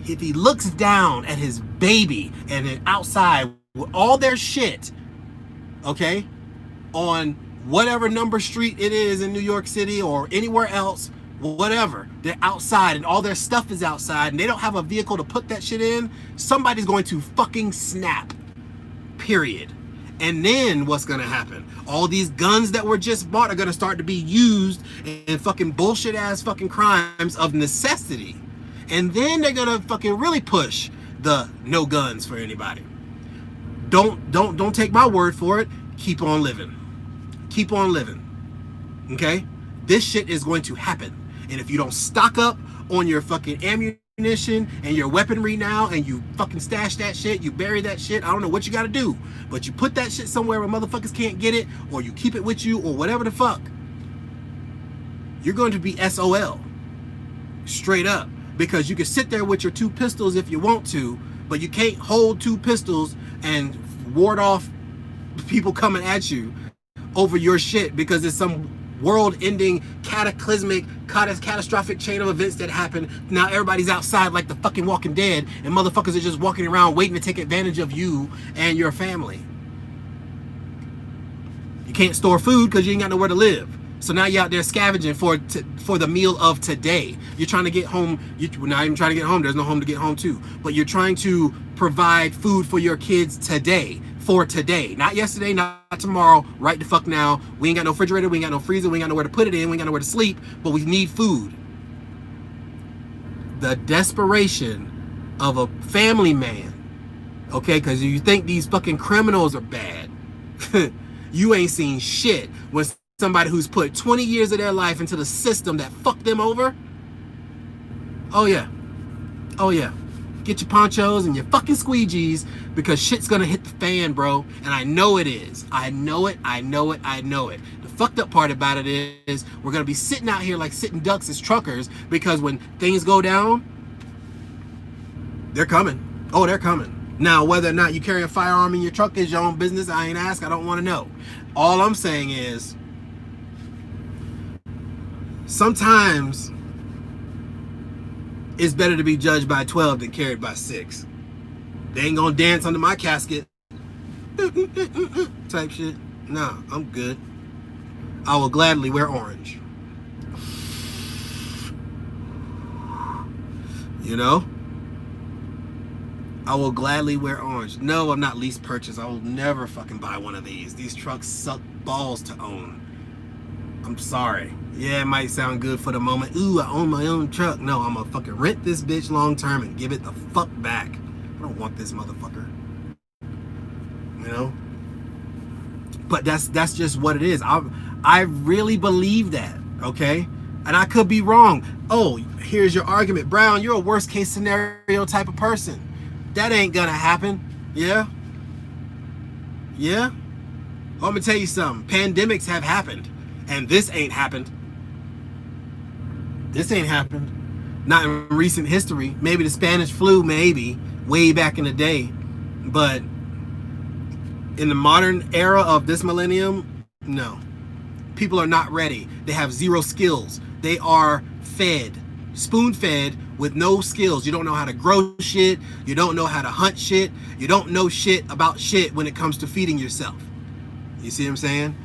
If he looks down at his baby and then outside with all their shit, okay, on whatever number street it is in New York City or anywhere else, whatever, they're outside and all their stuff is outside and they don't have a vehicle to put that shit in, somebody's going to fucking snap. Period. And then what's gonna happen? All these guns that were just bought are gonna start to be used in fucking bullshit ass fucking crimes of necessity. And then they're gonna fucking really push the no guns for anybody. Don't take my word for it. Keep on living. Keep on living. Okay? This shit is going to happen. And if you don't stock up on your fucking ammunition and your weaponry now, and you fucking stash that shit, you bury that shit, I don't know what you gotta do, but you put that shit somewhere where motherfuckers can't get it, or you keep it with you, or whatever the fuck, you're going to be SOL. Straight up. Because you can sit there with your 2 pistols if you want to, but you can't hold 2 pistols and ward off people coming at you over your shit because it's some world-ending, catastrophic chain of events that happen. Now everybody's outside like the fucking Walking Dead, and motherfuckers are just walking around waiting to take advantage of you and your family. You can't store food because you ain't got nowhere to live. So now you're out there scavenging for the meal of today. You're trying to get home. You're not even trying to get home. There's no home to get home to. But you're trying to provide food for your kids today. For today. Not yesterday, not tomorrow. Right the fuck now. We ain't got no refrigerator. We ain't got no freezer. We ain't got nowhere to put it in. We ain't got nowhere to sleep. But we need food. The desperation of a family man. Okay? Because you think these fucking criminals are bad. You ain't seen shit. When somebody who's put 20 years of their life into the system that fucked them over. Oh yeah. Oh yeah. Get your ponchos and your fucking squeegees, because shit's gonna hit the fan, bro. And I know it is. I know it. I know it. I know it. The fucked up part about it is we're gonna be sitting out here like sitting ducks as truckers, because when things go down, they're coming. Oh, they're coming. Now, whether or not you carry a firearm in your truck is your own business. I ain't asked. I don't want to know. All I'm saying is, sometimes it's better to be judged by 12 than carried by 6. They ain't gonna dance under my casket type shit. Nah, I'm good. I will gladly wear orange. You know? I will gladly wear orange. No, I'm not lease purchase. I will never fucking buy one of these. These trucks suck balls to own. I'm sorry. Yeah, it might sound good for the moment. Ooh, I own my own truck. No, I'm gonna fucking rent this bitch long term and give it the fuck back. I don't want this motherfucker. You know? But that's just what it is. I really believe that, okay? And I could be wrong. Oh, here's your argument. Brown, you're a worst case scenario type of person. That ain't gonna happen. Yeah? Yeah? Well, I'm gonna tell you something. Pandemics have happened. And this ain't happened. This ain't happened. Not in recent history. Maybe the Spanish flu, maybe, way back in the day. But in the modern era of this millennium, no. People are not ready. They have zero skills. They are fed, spoon-fed with no skills. You don't know how to grow shit. You don't know how to hunt shit. You don't know shit about shit when it comes to feeding yourself. You see what I'm saying?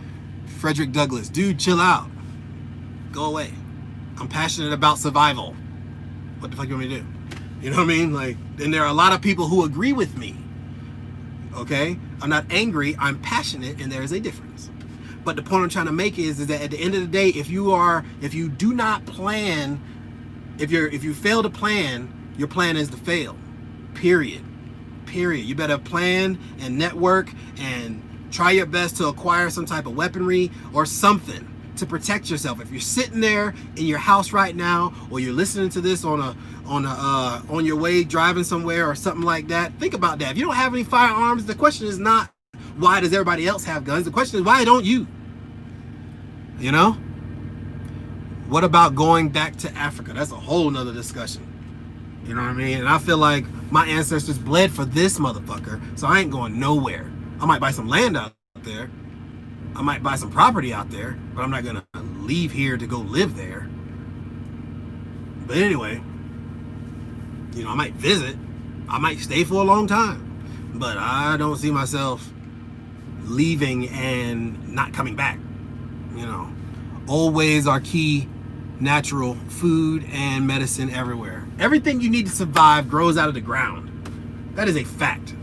Frederick Douglass, dude, chill out. Go away. I'm passionate about survival. What the fuck you want me to do? You know what I mean? Like, and there are a lot of people who agree with me. Okay? I'm not angry, I'm passionate, and there is a difference. But the point I'm trying to make is that at the end of the day, if you do not plan, if you fail to plan, your plan is to fail. Period. You better plan and network and try your best to acquire some type of weaponry or something to protect yourself. If you're sitting there in your house right now, or you're listening to this on your way driving somewhere or something like that, think about that. If you don't have any firearms, the question is not why does everybody else have guns? The question is why don't you? You know? What about going back to Africa? That's a whole nother discussion. You know what I mean? And I feel like my ancestors bled for this motherfucker, so I ain't going nowhere. I might buy some land out there. I might buy some property out there, but I'm not gonna leave here to go live there. But anyway, you know, I might visit. I might stay for a long time, but I don't see myself leaving and not coming back. You know, old ways are key. Natural food and medicine everywhere. Everything you need to survive grows out of the ground. That is a fact.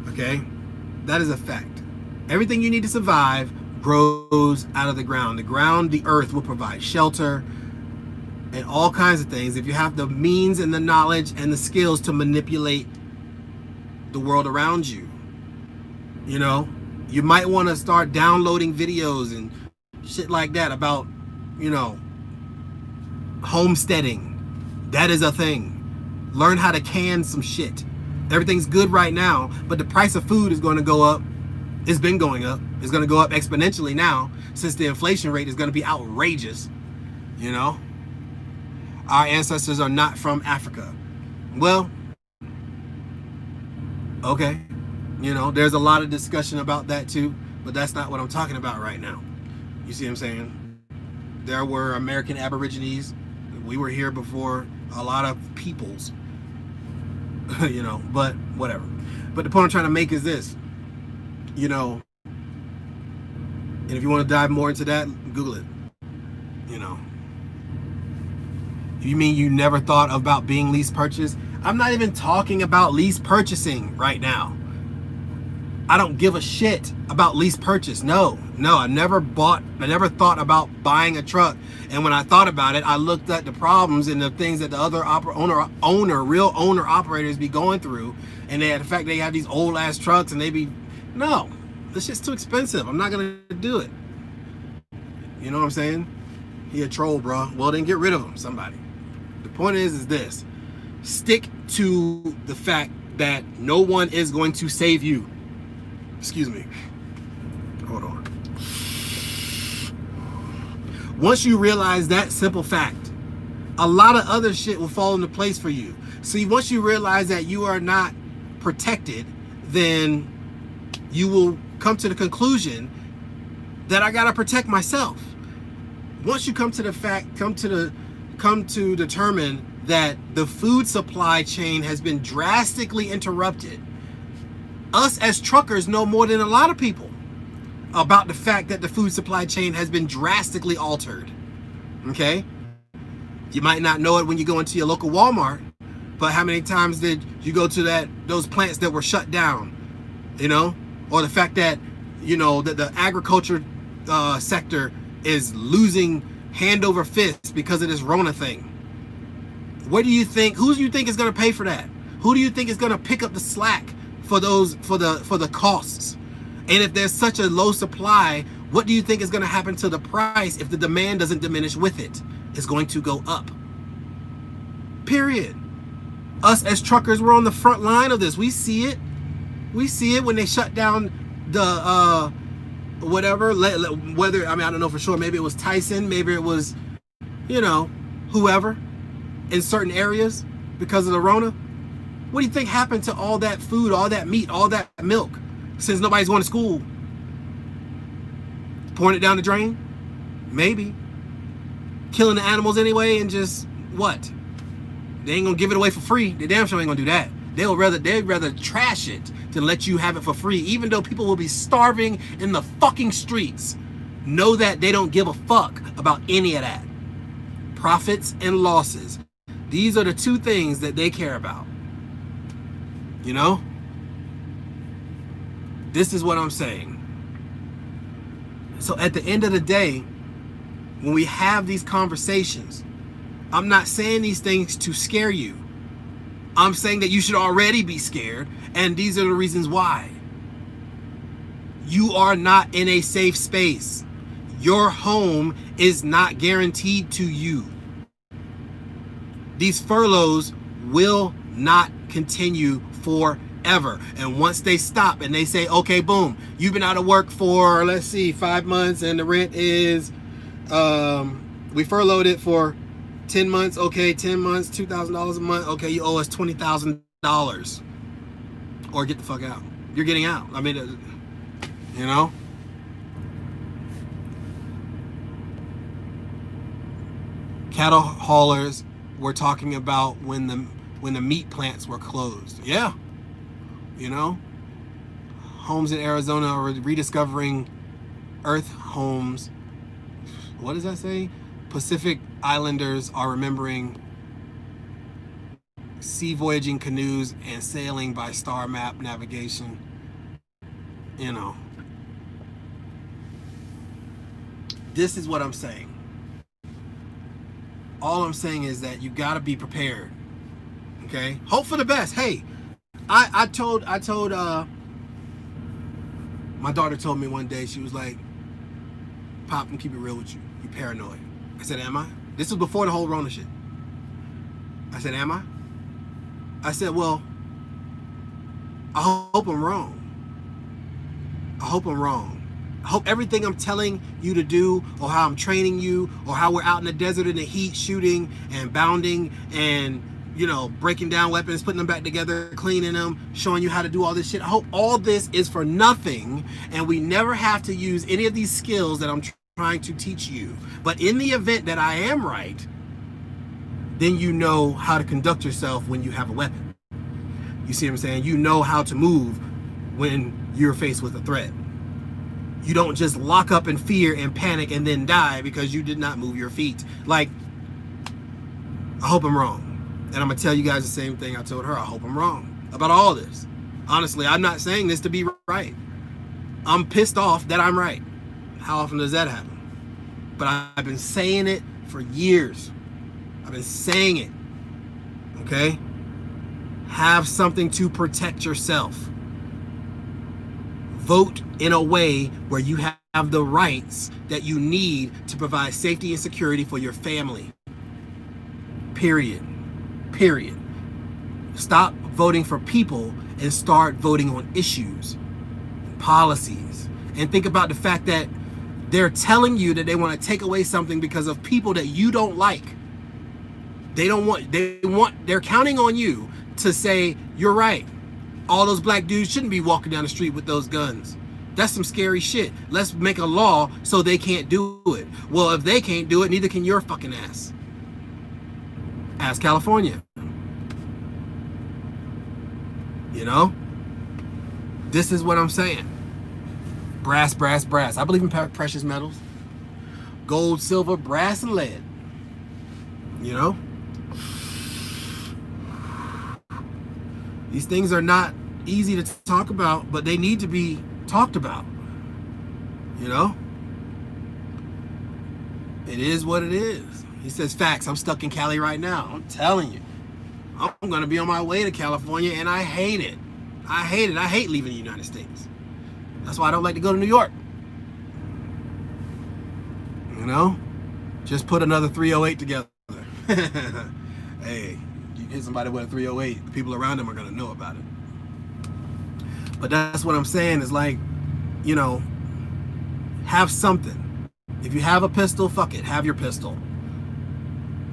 Okay? That is a fact. Everything you need to survive grows out of the ground. The ground, the earth will provide shelter and all kinds of things if you have the means and the knowledge and the skills to manipulate the world around you. You know, you might want to start downloading videos and shit like that about, you know, homesteading. That is a thing. Learn how to can some shit. Everything's good right now, but the price of food is going to go up. It's been going up. It's going to go up exponentially now, since the inflation rate is going to be outrageous. You know, our ancestors are not from Africa. Well, okay, you know, there's a lot of discussion about that too, but that's not what I'm talking about right now. You see what I'm saying? There were American Aborigines. We were here before a lot of peoples. You know, but whatever. But the point I'm trying to make is this. You know, and if you want to dive more into that, Google it. You know, you mean you never thought about being lease purchased? I'm not even talking about lease purchasing right now. I don't give a shit about lease purchase. No, I never thought about buying a truck. And when I thought about it, I looked at the problems and the things that the other real owner operators be going through. And the fact they have these old ass trucks and they be, no, this shit's too expensive. I'm not gonna do it. You know what I'm saying? He a troll, bro. Well, then get rid of him, somebody. The point is this. Stick to the fact that no one is going to save you. Excuse me. Hold on. Once you realize that simple fact, a lot of other shit will fall into place for you. See, once you realize that you are not protected, then you will come to the conclusion that I gotta protect myself. Once you come to determine that the food supply chain has been drastically interrupted, us as truckers know more than a lot of people about the fact that the food supply chain has been drastically altered. Okay? You might not know it when you go into your local Walmart, but how many times did you go to those plants that were shut down? You know? Or the fact that, you know, that the agriculture sector is losing hand over fist because of this Rona thing. What do you think? Who do you think is going to pay for that? Who do you think is going to pick up the slack for the costs? And if there's such a low supply, what do you think is going to happen to the price if the demand doesn't diminish with it? It's going to go up. Period. Us as truckers, we're on the front line of this. We see it. We see it when they shut down the whatever, whether, I mean, I don't know for sure. Maybe it was Tyson. Maybe it was, you know, whoever in certain areas because of the Rona. What do you think happened to all that food, all that meat, all that milk since nobody's going to school? Pouring it down the drain? Maybe. Killing the animals anyway and just what? They ain't gonna give it away for free. They damn sure ain't gonna do that. They'd rather trash it than let you have it for free, even though people will be starving in the fucking streets. Know that they don't give a fuck about any of that. Profits and losses. These are the two things that they care about. You know? This is what I'm saying. So at the end of the day, when we have these conversations, I'm not saying these things to scare you. I'm saying that you should already be scared, and these are the reasons why. You are not in a safe space. Your home is not guaranteed to you. These furloughs will not continue forever. And once they stop and they say, okay, boom, you've been out of work for, let's see, 5 months, and the rent is, we furloughed it for 10 months. Okay, 10 months, $2,000 a month. Okay, you owe us $20,000. Or get the fuck out. You're getting out. I mean, you know? Cattle haulers were talking about when the meat plants were closed. Yeah. You know? Homes in Arizona are rediscovering Earth homes. What does that say? Pacific Islanders are remembering sea voyaging canoes and sailing by star map navigation. You know. This is what I'm saying. All I'm saying is that you gotta be prepared. Okay? Hope for the best. Hey, I told my daughter told me one day, she was like, Pop, I'm gonna keep it real with you. You paranoid. I said, am I? This was before the whole Rona shit. I said, am I? I said, well, I hope I'm wrong. I hope I'm wrong. I hope everything I'm telling you to do, or how I'm training you, or how we're out in the desert in the heat shooting and bounding and, you know, breaking down weapons, putting them back together, cleaning them, showing you how to do all this shit. I hope all this is for nothing and we never have to use any of these skills that I'm trying to teach you. But in the event that I am right, then you know how to conduct yourself when you have a weapon. You see what I'm saying? You know how to move when you're faced with a threat. You don't just lock up in fear and panic and then die because you did not move your feet. Like, I hope I'm wrong. And I'm going to tell you guys the same thing I told her. I hope I'm wrong about all this. Honestly, I'm not saying this to be right. I'm pissed off that I'm right. How often does that happen? But I've been saying it for years. I've been saying it. Okay? Have something to protect yourself. Vote in a way where you have the rights that you need to provide safety and security for your family. Period. Period. Stop voting for people and start voting on issues, policies. And think about the fact that they're telling you that they want to take away something because of people that you don't like. They're counting on you to say, you're right. All those black dudes shouldn't be walking down the street with those guns. That's some scary shit. Let's make a law so they can't do it. Well, if they can't do it, neither can your fucking ass. Ask California. You know? This is what I'm saying. Brass, brass, brass. I believe in precious metals. Gold, silver, brass, and lead. You know? These things are not easy to talk about, but they need to be talked about. You know? It is what it is. He says, facts. I'm stuck in Cali right now. I'm telling you. I'm going to be on my way to California, and I hate it. I hate it. I hate leaving the United States. That's why I don't like to go to New York. You know? Just put another 308 together. Hey, you hit somebody with a 308, the people around them are going to know about it. But that's what I'm saying is like, you know, have something. If you have a pistol, fuck it, have your pistol.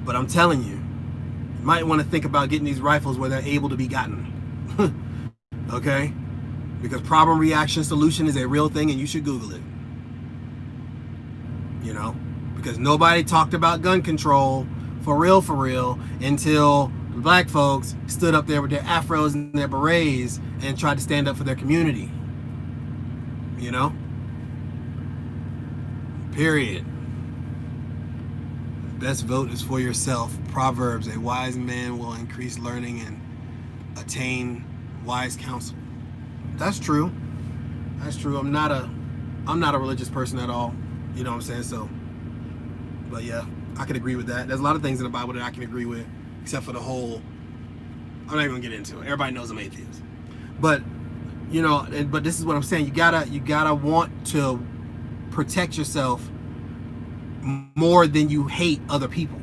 But I'm telling you, you might want to think about getting these rifles where they're able to be gotten. Okay? Because problem, reaction, solution is a real thing and you should Google it. You know? Because nobody talked about gun control for real, until the black folks stood up there with their afros and their berets and tried to stand up for their community. You know? Period. Best vote is for yourself. Proverbs, a wise man will increase learning and attain wise counsel. That's true. That's true. I'm not a religious person at all. You know what I'm saying? So, but yeah, I can agree with that. There's a lot of things in the Bible that I can agree with, except for the whole, I'm not even gonna get into it. Everybody knows I'm atheist. But, you know, but this is what I'm saying. You gotta want to protect yourself more than you hate other people.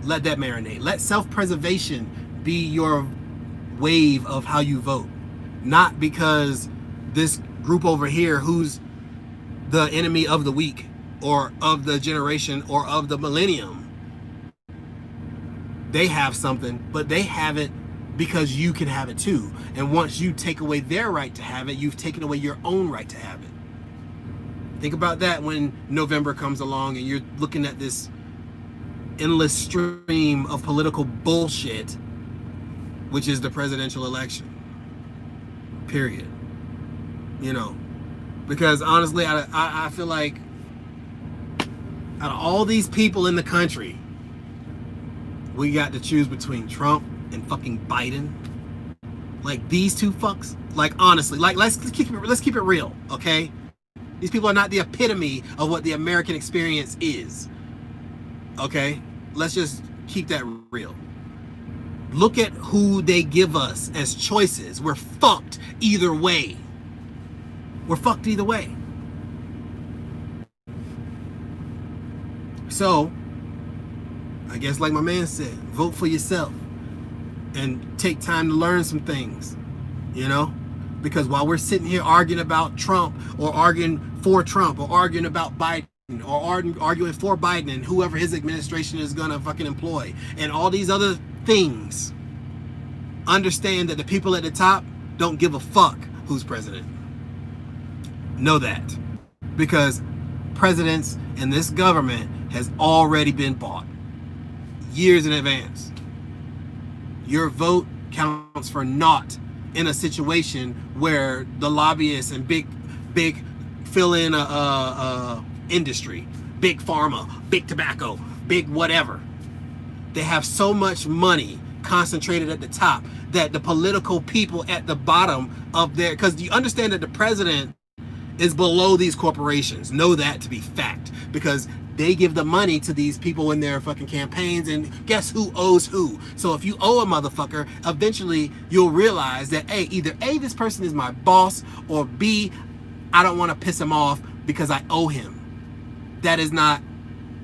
Let that marinate. Let self-preservation be your wave of how you vote. Not because this group over here who's the enemy of the week or of the generation or of the millennium, they have something, but they have it because you can have it too. And once you take away their right to have it, you've taken away your own right to have it. Think about that when November comes along and you're looking at this endless stream of political bullshit, which is the presidential election. Period. You know, because honestly, I feel like out of all these people in the country, we got to choose between Trump and fucking Biden. Like these two fucks. Like honestly, like let's keep it real, okay? These people are not the epitome of what the American experience is. Okay? Let's just keep that real. Look at who they give us as choices. We're fucked either way. We're fucked either way. So, I guess like my man said, vote for yourself and take time to learn some things, you know? Because while we're sitting here arguing about Trump or arguing for Trump or arguing about Biden or arguing for Biden and whoever his administration is gonna fucking employ and all these other things, understand that the people at the top don't give a fuck who's president. Know that. Because presidents and this government has already been bought years in advance. Your vote counts for naught in a situation where the lobbyists and big fill in industry, big pharma, big tobacco, big whatever, they have so much money concentrated at the top that the political people at the bottom of their, because you understand that the president is below these corporations. Know that to be fact, because they give the money to these people in their fucking campaigns, and guess who owes who? So if you owe a motherfucker, eventually you'll realize that either A, this person is my boss, or B, I don't want to piss him off because I owe him. That is not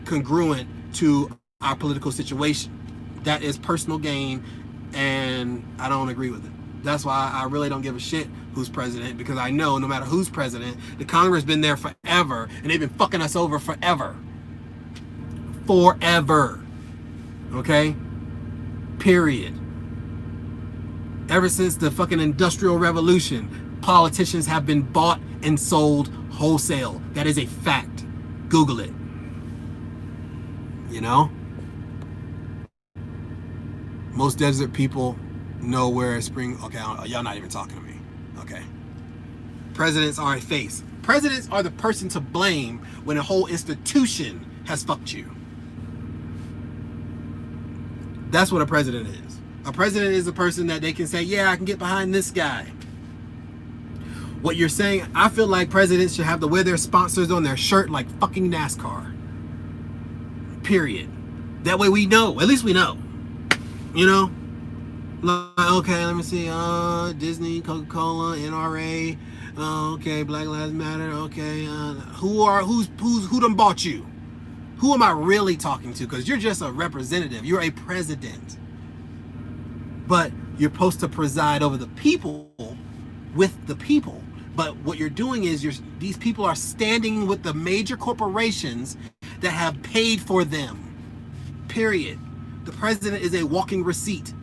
congruent to our political situation. That is personal gain, and I don't agree with it. That's why I really don't give a shit who's president, because I know no matter who's president, the Congress been there forever, and they've been fucking us over forever. Forever. Okay? Period. Ever since the fucking Industrial Revolution, politicians have been bought and sold wholesale. That is a fact. Google it. You know? Most desert people know where spring... Okay, y'all not even talking to me. Okay. Presidents are a face. Presidents are the person to blame when a whole institution has fucked you. That's what a president is. A president is a person that they can say, yeah, I can get behind this guy. What you're saying, I feel like presidents should have to wear their sponsors on their shirt like fucking NASCAR. Period. That way we know. At least we know. You know? Like, okay, let me see. Disney, Coca-Cola, NRA. Okay, Black Lives Matter. Okay, who done bought you? Who am I really talking to? Because you're just a representative. You're a president. But you're supposed to preside over the people with the people. But what you're doing is these people are standing with the major corporations that have paid for them. Period. The president is a walking receipt.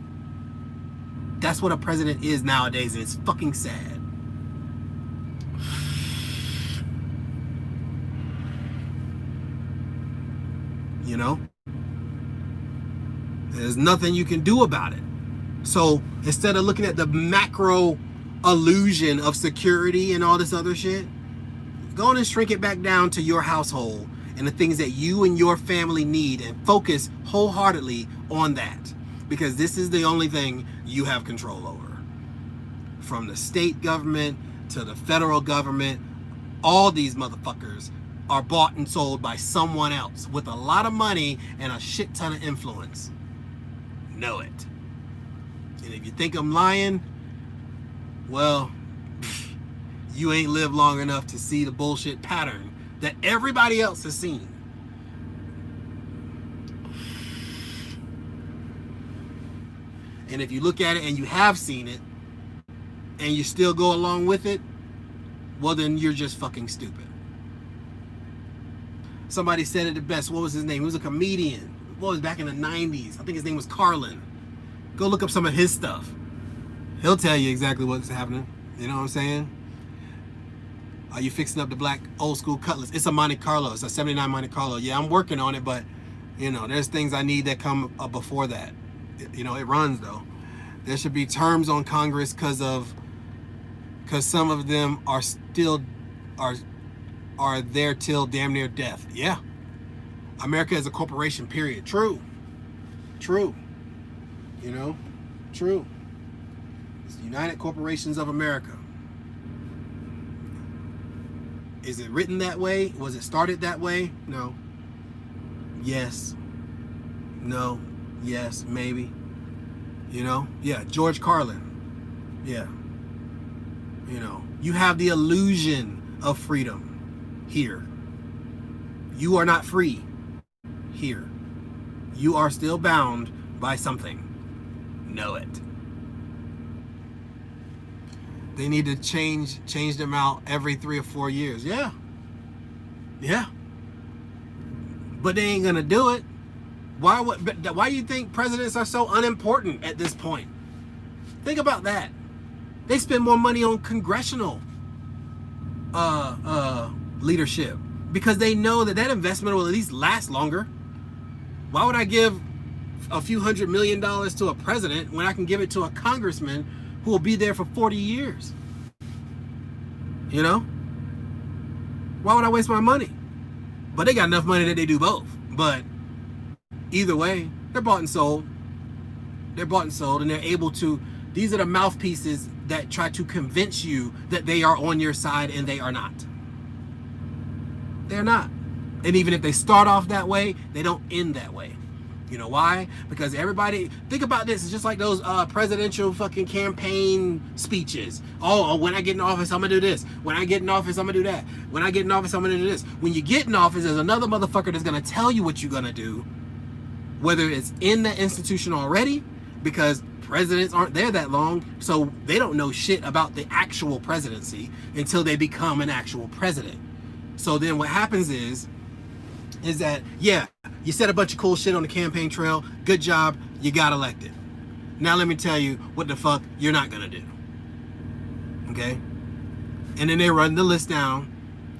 That's what a president is nowadays, and it's fucking sad. You know? There's nothing you can do about it. So instead of looking at the macro illusion of security and all this other shit, go on and shrink it back down to your household and the things that you and your family need, and focus wholeheartedly on that, because this is the only thing you have control over. From the state government to the federal government, all these motherfuckers are bought and sold by someone else with a lot of money and a shit ton of influence. Know it. And if you think I'm lying, well, you ain't lived long enough to see the bullshit pattern that everybody else has seen. And if you look at it and you have seen it and you still go along with it, well, then you're just fucking stupid. Somebody said it the best. What was his name? He was a comedian. What was back in the 90s? I think his name was Carlin. Go look up some of his stuff. He'll tell you exactly what's happening. You know what I'm saying? Are you fixing up the black old school Cutlass? It's a Monte Carlo. It's a 79 Monte Carlo. Yeah, I'm working on it, but you know, there's things I need that come before that. You know, it runs though. There should be terms on Congress because some of them are still are there till damn near death. Yeah. America is a corporation, period. True. You know, true. It's the United Corporations of America. Is it written that way? Was it started that way? No. Yes. No. Yes. Maybe. You know? Yeah. George Carlin. Yeah. You know, you have the illusion of freedom here. You are not free here. You are still bound by something. Know it. They need to change them out every 3 or 4 years. Yeah. But they ain't gonna do it. Why do you think presidents are so unimportant at this point? Think about that. They spend more money on congressional leadership because they know that investment will at least last longer. Why would I give a few $100 million to a president when I can give it to a congressman who will be there for 40 years? You know? Why would I waste my money? But they got enough money that they do both. But either way, they're bought and sold. They're bought and sold, and they're able to. These are the mouthpieces that try to convince you that they are on your side, and they are not. They're not. And even if they start off that way, they don't end that way. You know why? Because everybody, think about this, it's just like those presidential fucking campaign speeches. Oh, when I get in office, I'm gonna do this. When I get in office, I'm gonna do that. When I get in office, I'm gonna do this. When you get in office, there's another motherfucker that's gonna tell you what you're gonna do, whether it's in the institution already, because presidents aren't there that long, so they don't know shit about the actual presidency until they become an actual president. So then what happens is that, yeah, you said a bunch of cool shit on the campaign trail. Good job. You got elected. Now let me tell you what the fuck you're not going to do. Okay? And then they run the list down,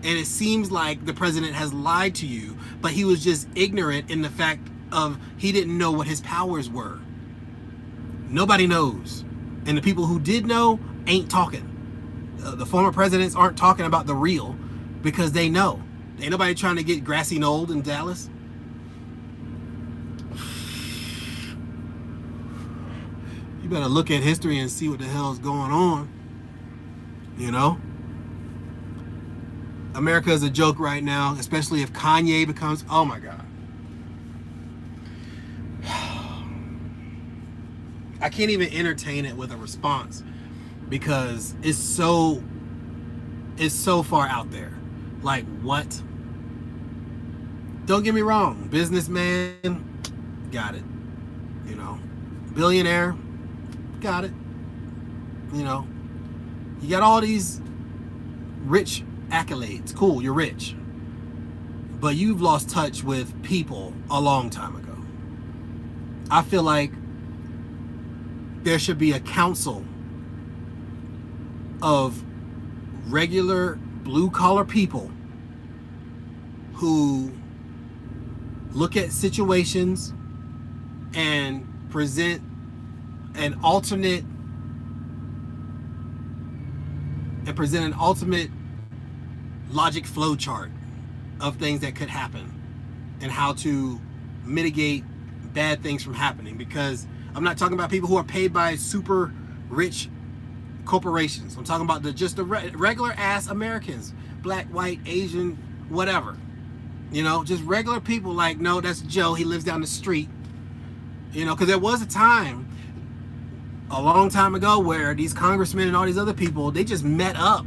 and it seems like the president has lied to you, but he was just ignorant in the fact of he didn't know what his powers were. Nobody knows. And the people who did know ain't talking. The former presidents aren't talking about the real because they know. Ain't nobody trying to get grassy knolled in Dallas. You better look at history and see what the hell's going on. You know? America is a joke right now, especially if Kanye becomes, oh my God. I can't even entertain it with a response because it's so far out there. Like, what? Don't get me wrong, businessman, got it. You know, billionaire, got it. You know, you got all these rich accolades. Cool, you're rich. But you've lost touch with people a long time ago. I feel like there should be a council of regular blue-collar people who look at situations and present an ultimate logic flow chart of things that could happen and how to mitigate bad things from happening. Because I'm not talking about people who are paid by super rich corporations. I'm talking about just the regular ass Americans, black, white, Asian, whatever. You know, just regular people like, no, that's Joe. He lives down the street. You know, because there was a time a long time ago where these congressmen and all these other people, they just met up,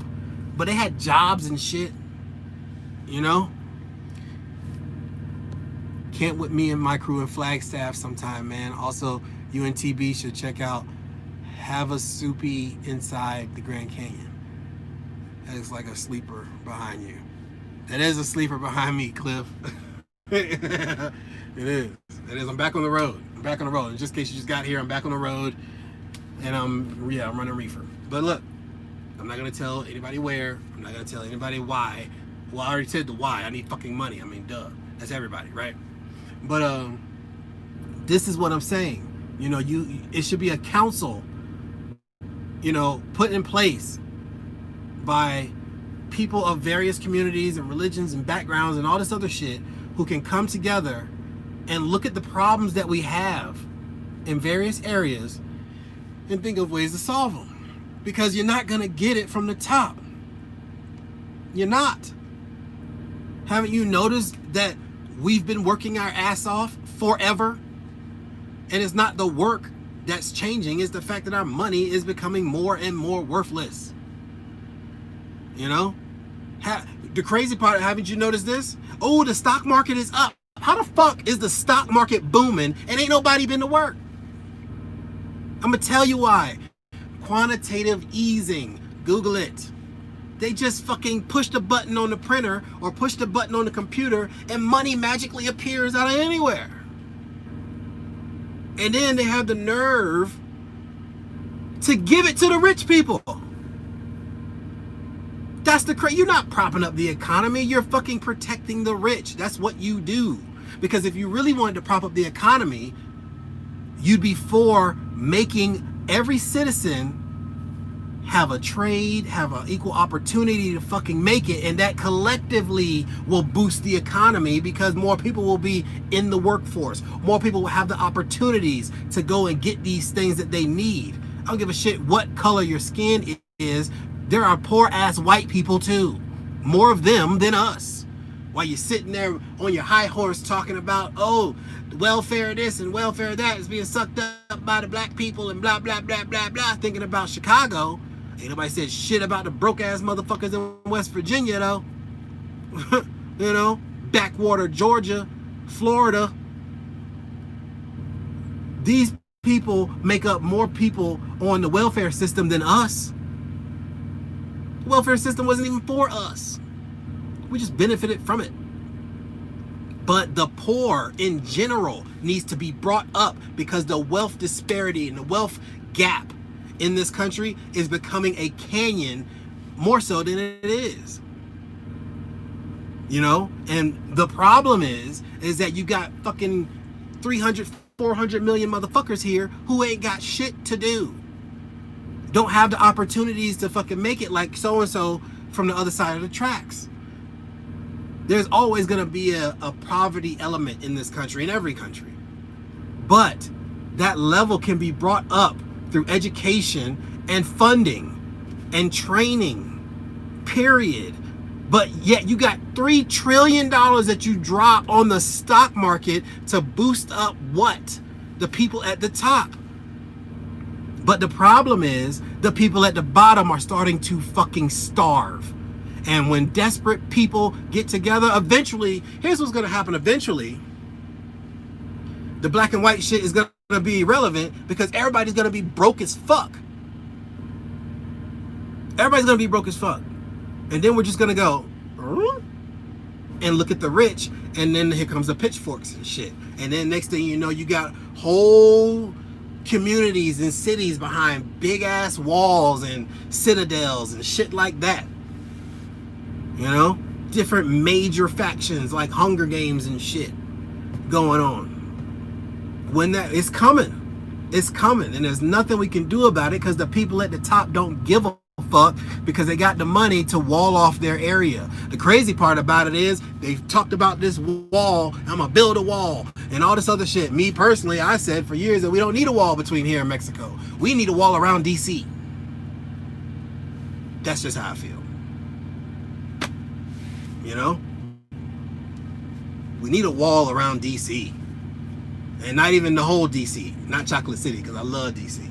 but they had jobs and shit. You know? Camp with me and my crew in Flagstaff sometime, man. Also, UNTB should check out Have a Soupy Inside the Grand Canyon. That is like a sleeper behind you. That is a sleeper behind me, Cliff. It is. It is. I'm back on the road. I'm back on the road. And just in case you just got here, I'm back on the road. And I'm running reefer. But look, I'm not going to tell anybody where. I'm not going to tell anybody why. Well, I already said the why. I need fucking money. I mean, duh. That's everybody, right? But this is what I'm saying. You know, it should be a council, you know, put in place by people of various communities and religions and backgrounds and all this other shit who can come together and look at the problems that we have in various areas and think of ways to solve them. Because you're not going to get it from the top. You're not. Haven't you noticed that we've been working our ass off forever? And it's not the work that's changing, it's the fact that our money is becoming more and more worthless. You know? The crazy part, haven't you noticed this? Oh, the stock market is up. How the fuck is the stock market booming and ain't nobody been to work? I'm gonna tell you why. Quantitative easing. Google it. They just fucking push the button on the printer or push the button on the computer and money magically appears out of anywhere. And then they have the nerve to give it to the rich people. That's the crazy. You're not propping up the economy. You're fucking protecting the rich. That's what you do. Because if you really wanted to prop up the economy, you'd be for making every citizen have a trade, have an equal opportunity to fucking make it, and that collectively will boost the economy because more people will be in the workforce. More people will have the opportunities to go and get these things that they need. I don't give a shit what color your skin is. There are poor ass white people too. More of them than us. While you're sitting there on your high horse talking about, oh, welfare this and welfare that is being sucked up by the black people and blah, blah, blah, blah, blah, thinking about Chicago. Ain't nobody said shit about the broke ass motherfuckers in West Virginia though. You know, backwater Georgia, Florida. These people make up more people on the welfare system than us. The welfare system wasn't even for us. We just benefited from it. But the poor in general needs to be brought up because the wealth disparity and the wealth gap in this country is becoming a canyon more so than it is. You know? And the problem is that you got fucking 300, 400 million motherfuckers here who ain't got shit to do. Don't have the opportunities to fucking make it like so-and-so from the other side of the tracks. There's always going to be a poverty element in this country, in every country. But that level can be brought up through education and funding and training, period. But yet you got $3 trillion that you drop on the stock market to boost up what? The people at the top. But the problem is the people at the bottom are starting to fucking starve. And when desperate people get together, eventually, here's what's going to happen eventually. The black and white shit is going to be irrelevant because everybody's going to be broke as fuck. Everybody's going to be broke as fuck. And then we're just going to go and look at the rich. And then here comes the pitchforks and shit. And then next thing you know, you got whole communities and cities behind big ass walls and citadels and shit like that. You know, different major factions like Hunger Games and shit going on. When that is coming, it's coming, and there's nothing we can do about it because the people at the top don't give a fuck because they got the money to wall off their area. The crazy part about it is they've talked about this wall. I'm gonna build a wall and all this other shit. Me personally, I said for years that we don't need a wall between here and Mexico. We need a wall around DC. That's just how I feel. You know, we need a wall around DC, and not even the whole DC, not Chocolate City, because I love DC,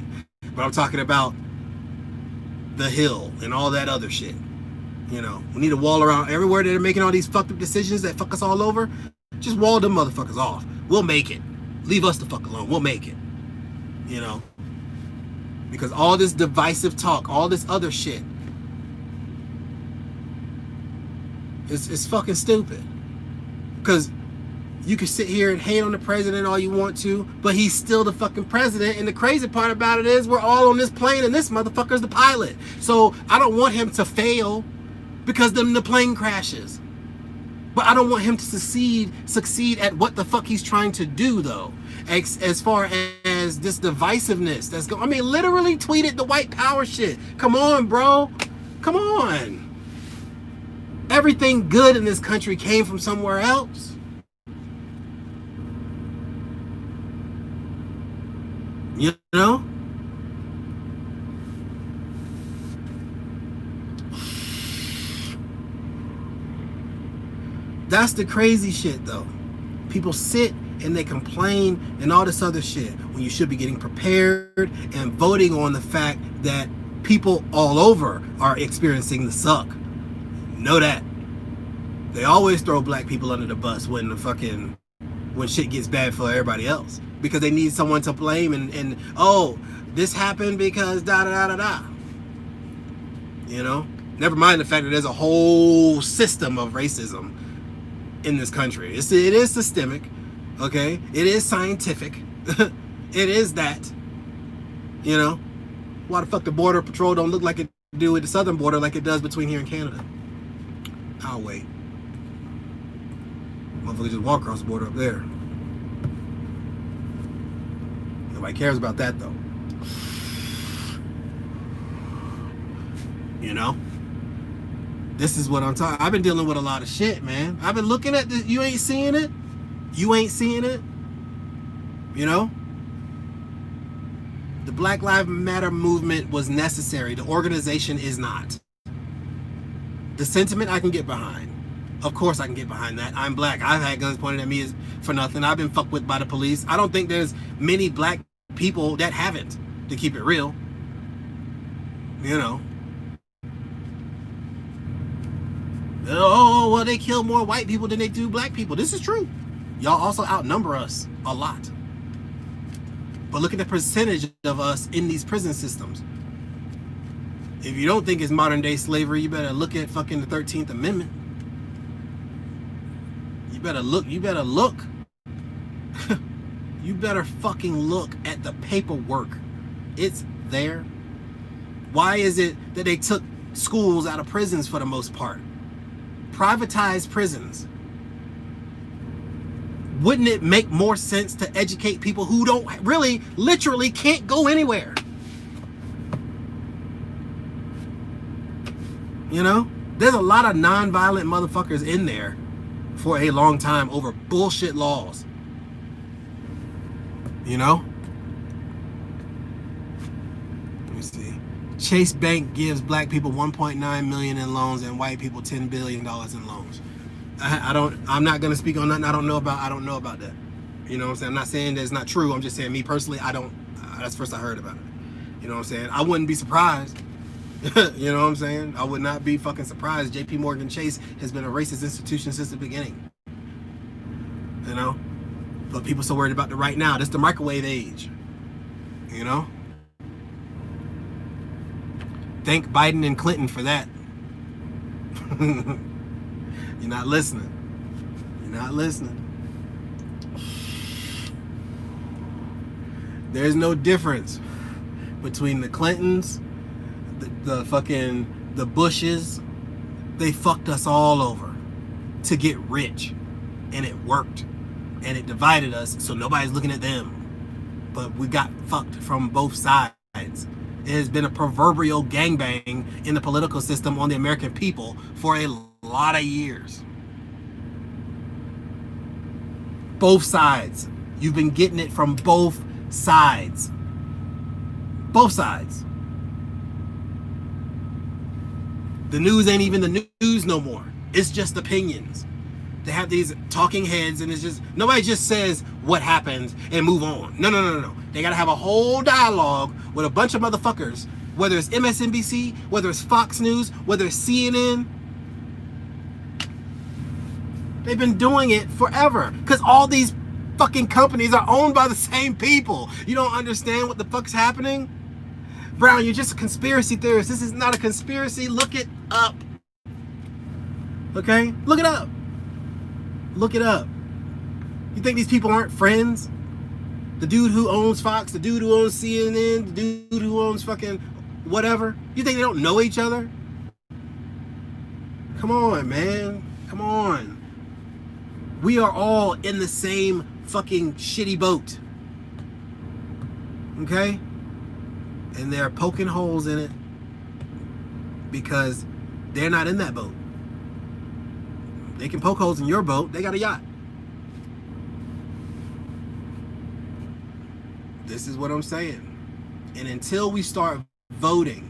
but I'm talking about the Hill and all that other shit. You know, we need a wall around everywhere that they're making all these fucked up decisions that fuck us all over. Just wall them motherfuckers off. We'll make it. Leave us the fuck alone. We'll make it. You know, because all this divisive talk, all this other shit, it's fucking stupid. Because you can sit here and hate on the president all you want to, but he's still the fucking president. And the crazy part about it is we're all on this plane and this motherfucker's the pilot. So I don't want him to fail because then the plane crashes. But I don't want him to succeed at what the fuck he's trying to do, though. As far as this divisiveness that's going, I mean, literally tweeted the white power shit. Come on, bro. Come on. Everything good in this country came from somewhere else. You know? That's the crazy shit, though. People sit and they complain and all this other shit when you should be getting prepared and voting on the fact that people all over are experiencing the suck. Know that. They always throw black people under the bus when shit gets bad for everybody else. Because they need someone to blame and oh, this happened because da da da da da. You know? Never mind the fact that there's a whole system of racism in this country. It is systemic, okay? It is scientific. It is that. You know? Why the fuck the Border Patrol don't look like it do with the southern border like it does between here and Canada? I'll wait. Motherfuckers just walk across the border up there. Nobody cares about that, though. You know? This is what I'm talking. I've been dealing with a lot of shit, man. I've been looking at this. You ain't seeing it? You ain't seeing it? You know? The Black Lives Matter movement was necessary. The organization is not. The sentiment I can get behind. Of course I can get behind that. I'm black. I've had guns pointed at me for nothing. I've been fucked with by the police. I don't think there's many black people that haven't, to keep it real. You know. Oh, well, they kill more white people than they do black people. This is true. Y'all also outnumber us a lot. But look at the percentage of us in these prison systems. If you don't think it's modern day slavery, you better look at fucking the 13th Amendment. You better look. You better fucking look at the paperwork. It's there. Why is it that they took schools out of prisons for the most part? Privatized prisons. Wouldn't it make more sense to educate people who don't really, literally can't go anywhere? You know? There's a lot of non-violent motherfuckers in there for a long time over bullshit laws. You know? Let me see. Chase Bank gives black people 1.9 million in loans and white people $10 billion in loans. I'm not gonna speak on nothing I don't know about that. You know what I'm saying? I'm not saying that it's not true. I'm just saying, me personally, that's the first I heard about it. You know what I'm saying? I wouldn't be surprised. You know what I'm saying? I would not be fucking surprised. JP Morgan Chase has been a racist institution since the beginning. You know? But people so worried about the right now. This is the microwave age. You know? Thank Biden and Clinton for that. You're not listening. You're not listening. There's no difference between the Clintons, the Bushes. They fucked us all over to get rich, and it worked, and it divided us, so nobody's looking at them. But we got fucked from both sides. It has been a proverbial gangbang in the political system on the American people for a lot of years. Both sides. You've been getting it from both sides. Both sides. The news ain't even the news no more. It's just opinions. They have these talking heads, and it's just, nobody just says what happened and move on. No. They gotta have a whole dialogue with a bunch of motherfuckers, whether it's MSNBC, whether it's Fox News, whether it's CNN. They've been doing it forever, because all these fucking companies are owned by the same people. You don't understand what the fuck's happening? Brown, you're just a conspiracy theorist. This is not a conspiracy. Look it up. Okay? Look it up. Look it up. You think these people aren't friends? The dude who owns Fox, the dude who owns CNN, the dude who owns fucking whatever. You think they don't know each other? Come on, man. Come on. We are all in the same fucking shitty boat. Okay? And they're poking holes in it because they're not in that boat. They can poke holes in your boat. They got a yacht. This is what I'm saying. And until we start voting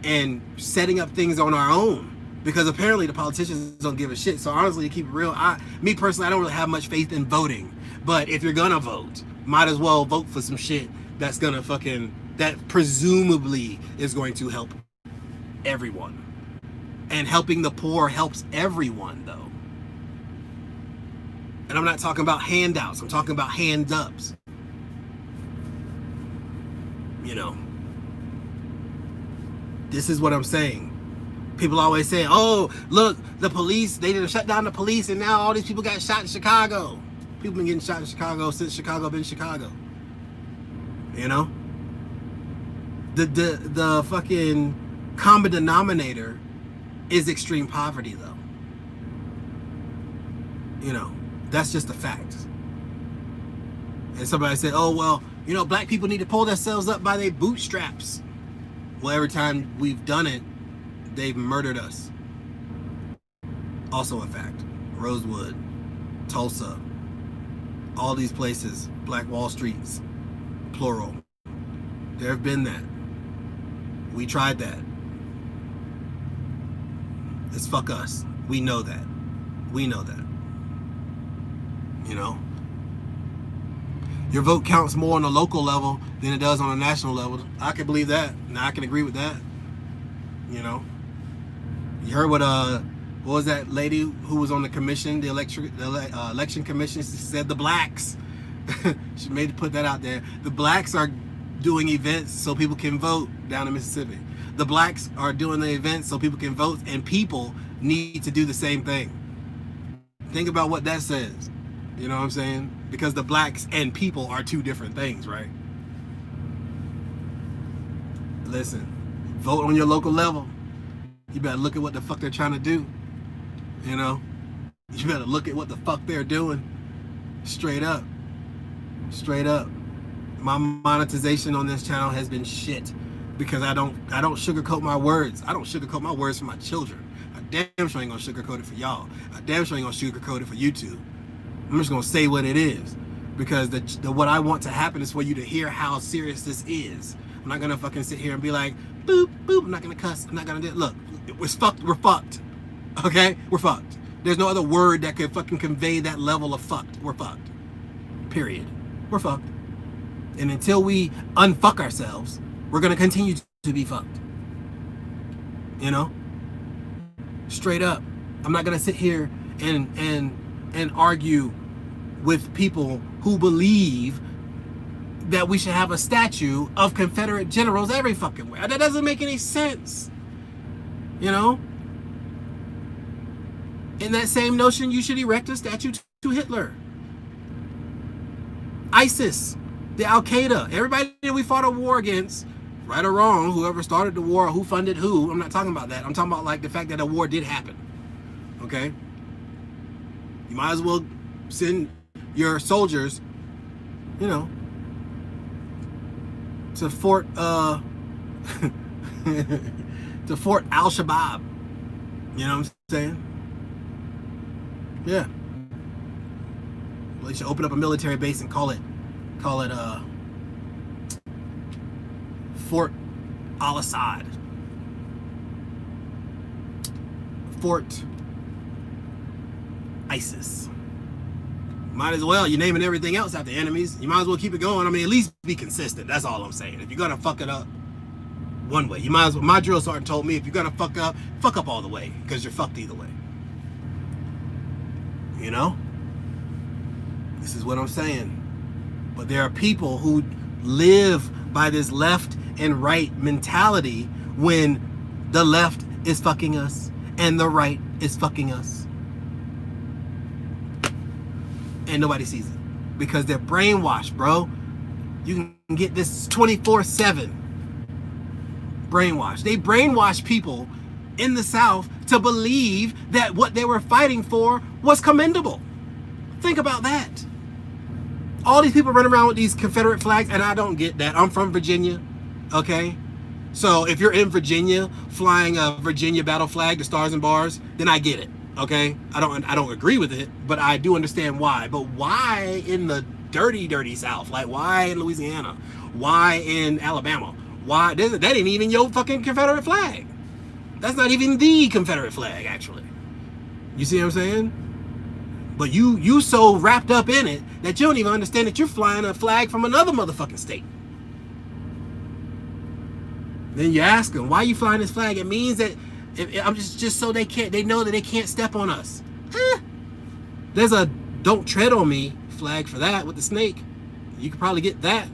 and setting up things on our own, because apparently the politicians don't give a shit. So honestly, to keep it real, me personally, I don't really have much faith in voting. But if you're gonna vote, might as well vote for some shit that's gonna that presumably is going to help everyone. And helping the poor helps everyone, though. And I'm not talking about handouts. I'm talking about hand-ups. You know. This is what I'm saying. People always say, oh, look, the police, they didn't shut down the police, and now all these people got shot in Chicago. People been getting shot in Chicago since Chicago been Chicago. You know? The fucking common denominator is extreme poverty, though. You know, that's just a fact. And somebody said, oh, well, you know, black people need to pull themselves up by their bootstraps. Well, every time we've done it, they've murdered us. Also a fact. Rosewood, Tulsa, all these places, Black Wall Streets, plural. There have been that. We tried that. It's fuck us. We know that. We know that. You know? Your vote counts more on a local level than it does on a national level. I can believe that. Now I can agree with that. You know? You heard what was that lady who was on the commission, the election commission? She said the blacks. She made to put that out there. The blacks are doing events so people can vote down in Mississippi. The blacks are doing the events so people can vote, and people need to do the same thing. Think about what that says. You know what I'm saying? Because the blacks and people are two different things, right? Listen, vote on your local level. You better look at what the fuck they're trying to do. You know? You better look at what the fuck they're doing. Straight up. Straight up. My monetization on this channel has been shit because I don't sugarcoat my words. I don't sugarcoat my words for my children. I damn sure ain't gonna sugarcoat it for y'all. I damn sure ain't gonna sugarcoat it for YouTube. I'm just gonna say what it is, because what I want to happen is for you to hear how serious this is. I'm not gonna fucking sit here and be like, boop, boop. I'm not gonna cuss. I'm not gonna do it. Look, we're fucked. We're fucked. Okay? We're fucked. There's no other word that could fucking convey that level of fucked. We're fucked. Period. We're fucked. And until we unfuck ourselves, we're gonna continue to be fucked. You know? Straight up. I'm not gonna sit here and argue with people who believe that we should have a statue of Confederate generals every fucking way. That doesn't make any sense. You know? In that same notion, you should erect a statue to Hitler. ISIS, the Al-Qaeda, everybody that we fought a war against, right or wrong, whoever started the war, who funded who, I'm not talking about that. I'm talking about like the fact that a war did happen. Okay? You might as well send your soldiers, you know, to Fort to Fort Al-Shabaab. You know what I'm saying? Yeah. Well, you should open up a military base and call it Fort Al-Assad. Fort ISIS. Might as well. You're naming everything else after enemies. You might as well keep it going. I mean, at least be consistent. That's all I'm saying. If you're gonna fuck it up one way, you might as well. My drill sergeant told me if you're gonna fuck up all the way, because you're fucked either way. You know? This is what I'm saying. But there are people who live by this left and right mentality when the left is fucking us and the right is fucking us. And nobody sees it. Because they're brainwashed, bro. You can get this 24/7. Brainwashed. They brainwash people in the South to believe that what they were fighting for was commendable. Think about that. All these people running around with these Confederate flags, and I don't get that. I'm from Virginia, okay? So if you're in Virginia flying a Virginia battle flag, the stars and bars, then I get it, okay? I don't agree with it, but I do understand why. But why in the dirty, dirty South? Like, why in Louisiana? Why in Alabama? Why? That ain't even your fucking Confederate flag. That's not even the Confederate flag, actually. You see what I'm saying? But you so wrapped up in it that you don't even understand that you're flying a flag from another motherfucking state. Then you ask them, why are you flying this flag? It means that I'm just so they know that they can't step on us. There's a "Don't Tread on Me" flag for that with the snake. You could probably get that.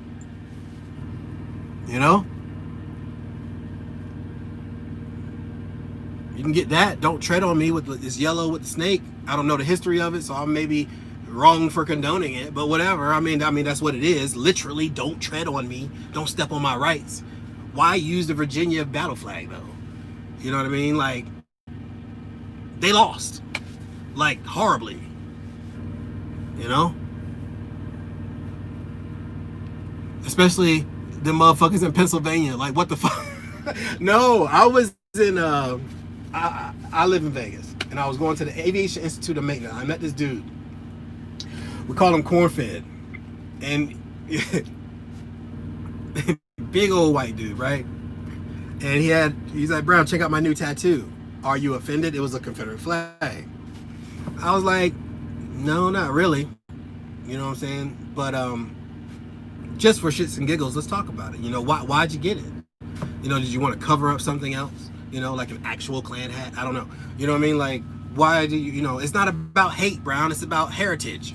You know? You can get that. "Don't tread on me" with this yellow with the snake. I don't know the history of it, so I may be wrong for condoning it, but whatever. I mean that's what it is. Literally, don't tread on me. Don't step on my rights. Why use the Virginia battle flag though? You know what I mean? Like, they lost, like, horribly. You know? Especially the motherfuckers in Pennsylvania. Like, what the fuck? No, I was in I live in Vegas, and I was going to the Aviation Institute of Maintenance. I met this dude. We call him Cornfed, and big old white dude, right? And he's like, "Brown, check out my new tattoo. Are you offended? It was a Confederate flag." I was like, "No, not really." You know what I'm saying? But just for shits and giggles, let's talk about it. You know, why'd you get it? You know, did you want to cover up something else? You know, like an actual Klan hat? I don't know. You know what I mean? Like, why do you know, it's not about hate, Brown. It's about heritage.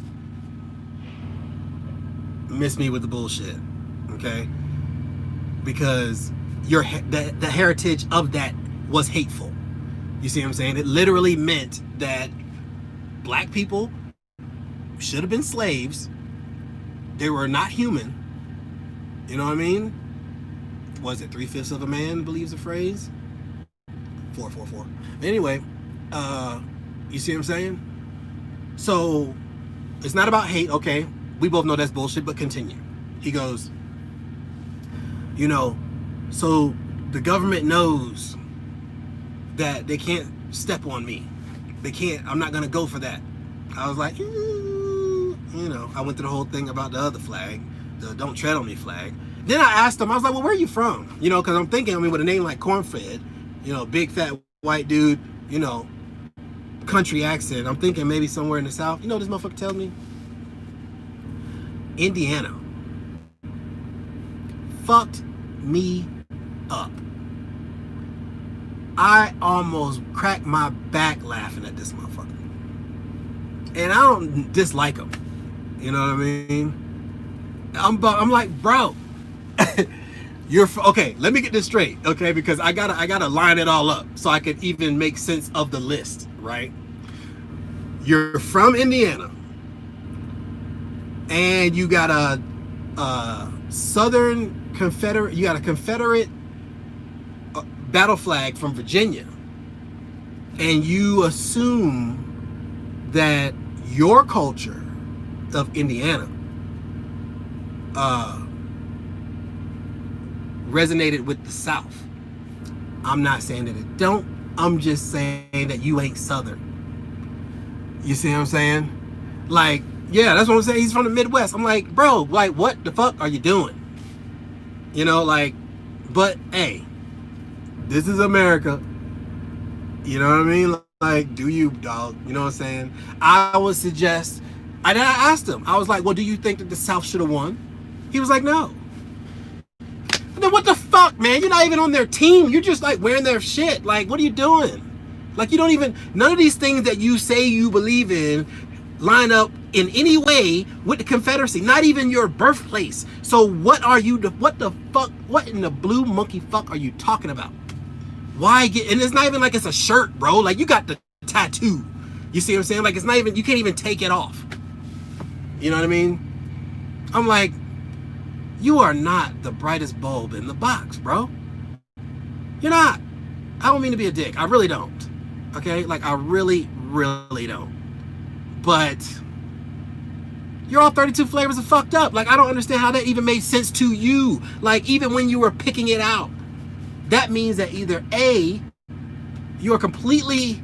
Miss me with the bullshit, okay? Because the heritage of that was hateful. You see what I'm saying? It literally meant that black people should have been slaves. They were not human. You know what I mean? Was it 3/5 of a man believes the phrase? 444. Anyway, you see what I'm saying? So it's not about hate, okay? We both know that's bullshit, but continue. He goes, you know, so the government knows that they can't step on me. They can't, I'm not gonna go for that. I was like, you know, I went through the whole thing about the other flag, the "Don't Tread on Me" flag. Then I asked him, I was like, well, where are you from? You know, because I'm thinking, I mean, with a name like Cornfed, you know, big fat white dude, you know, country accent, I'm thinking maybe somewhere in the South. You know what this motherfucker tells me? Indiana. Fucked me up. I almost cracked my back laughing at this motherfucker. And I don't dislike him. You know what I mean? I'm like, bro, you're okay. Let me get this straight, okay? Because I gotta line it all up so I can even make sense of the list, right? You're from Indiana, and you got a Southern Confederate. You got a Confederate battle flag from Virginia, and you assume that your culture of Indiana resonated with the South. I'm not saying that it don't. I'm just saying that you ain't Southern. You see what I'm saying? Like, yeah, that's what I'm saying. He's from the Midwest. I'm like, bro, like, what the fuck are you doing? You know, like, but hey, this is America. You know what I mean? Like, do you, dog? You know what I'm saying? I would suggest, I asked him, I was like, well, do you think that the South should have won? He was like, no. Then what the fuck, man? You're not even on their team. You're just like wearing their shit. Like, what are you doing? Like, you don't even, none of these things that you say you believe in line up in any way with the Confederacy, not even your birthplace. So what are you, what the fuck, what in the blue monkey fuck are you talking about? Why get, and it's not even like it's a shirt, bro. Like, you got the tattoo. You see what I'm saying? Like, it's not even, you can't even take it off. You know what I mean? I'm like, you are not the brightest bulb in the box, bro. You're not. I don't mean to be a dick. I really don't. Okay? Like, I really, really don't. But you're all 32 flavors of fucked up. Like, I don't understand how that even made sense to you. Like, even when you were picking it out, that means that either A, you are completely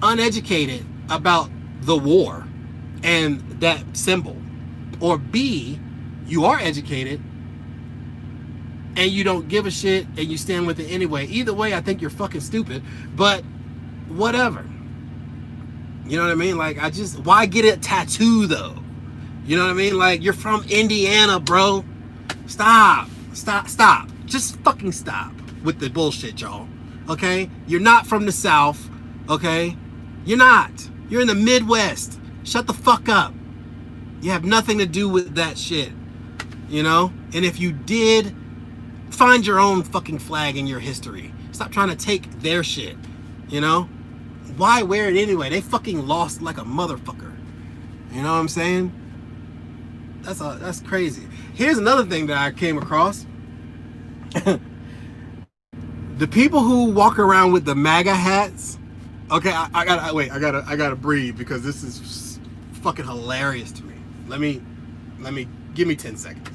uneducated about the war and that symbol, or B, you are educated and you don't give a shit and you stand with it anyway. Either way, I think you're fucking stupid, but whatever. You know what I mean? Like, why get a tattoo though? You know what I mean? Like, you're from Indiana, bro. Stop. Just fucking stop with the bullshit, y'all. Okay? You're not from the South. Okay? You're not. You're in the Midwest. Shut the fuck up. You have nothing to do with that shit. You know? And if you did, find your own fucking flag in your history. Stop trying to take their shit. You know? Why wear it anyway? They fucking lost like a motherfucker. You know what I'm saying? That's crazy. Here's another thing that I came across. The people who walk around with the MAGA hats. Okay, I gotta breathe because this is fucking hilarious to me. Let me give me 10 seconds.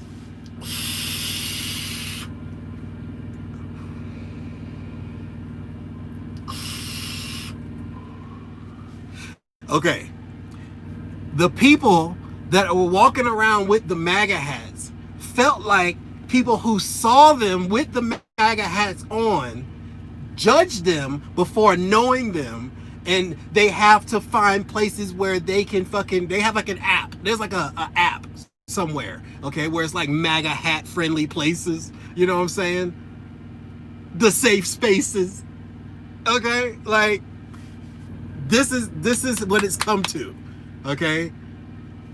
Okay, the people that were walking around with the MAGA hats felt like people who saw them with the MAGA hats on judged them before knowing them, and they have to find places where they can fucking, they have like an app. There's like a app somewhere, okay, where it's like MAGA hat friendly places. You know what I'm saying? The safe spaces. Okay, like this is what it's come to. Okay,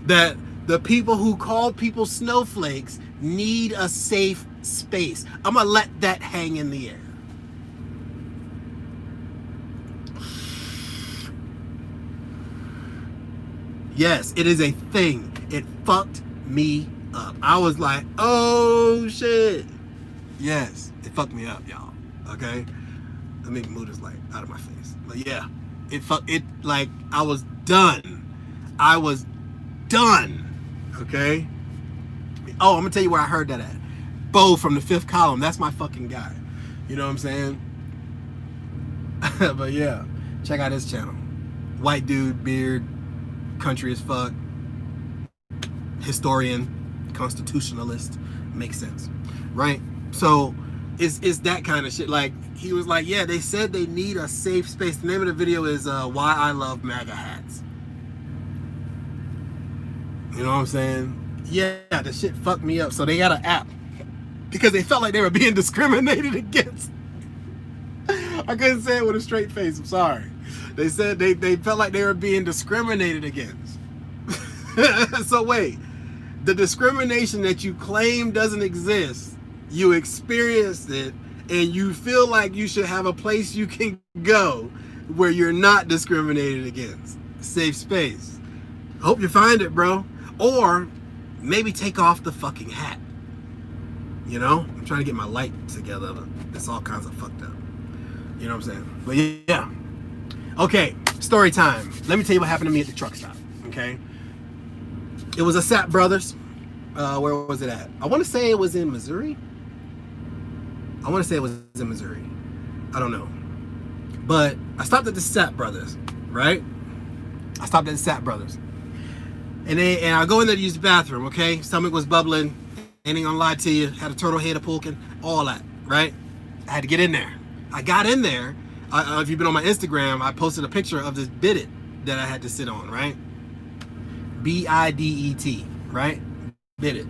that the people who called people snowflakes need a safe space. I'm gonna let that hang in the air. Yes, it is a thing. It fucked me up. I was like, oh shit. Yes, it fucked me up, y'all. Okay? Let me move this light out of my face. But yeah, it like I was done. I was done. Okay? Oh, I'm gonna tell you where I heard that at. Bo from the Fifth Column. That's my fucking guy. You know what I'm saying? But yeah, check out his channel. White dude, beard, country as fuck, historian, constitutionalist, Makes sense, right? So it's that kind of shit. Like, he was like, yeah, they said they need a safe space. The name of the video is Why I Love MAGA Hats. You know what I'm saying? Yeah, the shit fucked me up. So they got an app because they felt like they were being discriminated against. I couldn't say it with a straight face. I'm sorry. They said they felt like they were being discriminated against. So wait, the discrimination that you claim doesn't exist, you experienced it, and you feel like you should have a place you can go where you're not discriminated against. Safe space. Hope you find it, bro. Or maybe take off the fucking hat. You know? I'm trying to get my light together. It's all kinds of fucked up. You know what I'm saying? But yeah. Okay, story time. Let me tell you what happened to me at the truck stop. Okay? It was a Sap Brothers. Where was it at? I want to say it was in Missouri. I don't know. But I stopped at the Sap Brothers, right? I stopped at the Sap Brothers. And I go in there to use the bathroom, okay? Stomach was bubbling. Ain't gonna lie to you. Had a turtle head, a pumpkin, all that, right? I had to get in there. I got in there. If you've been on my Instagram, I posted a picture of this Bidet that I had to sit on, right? Bidet, right? Bidet,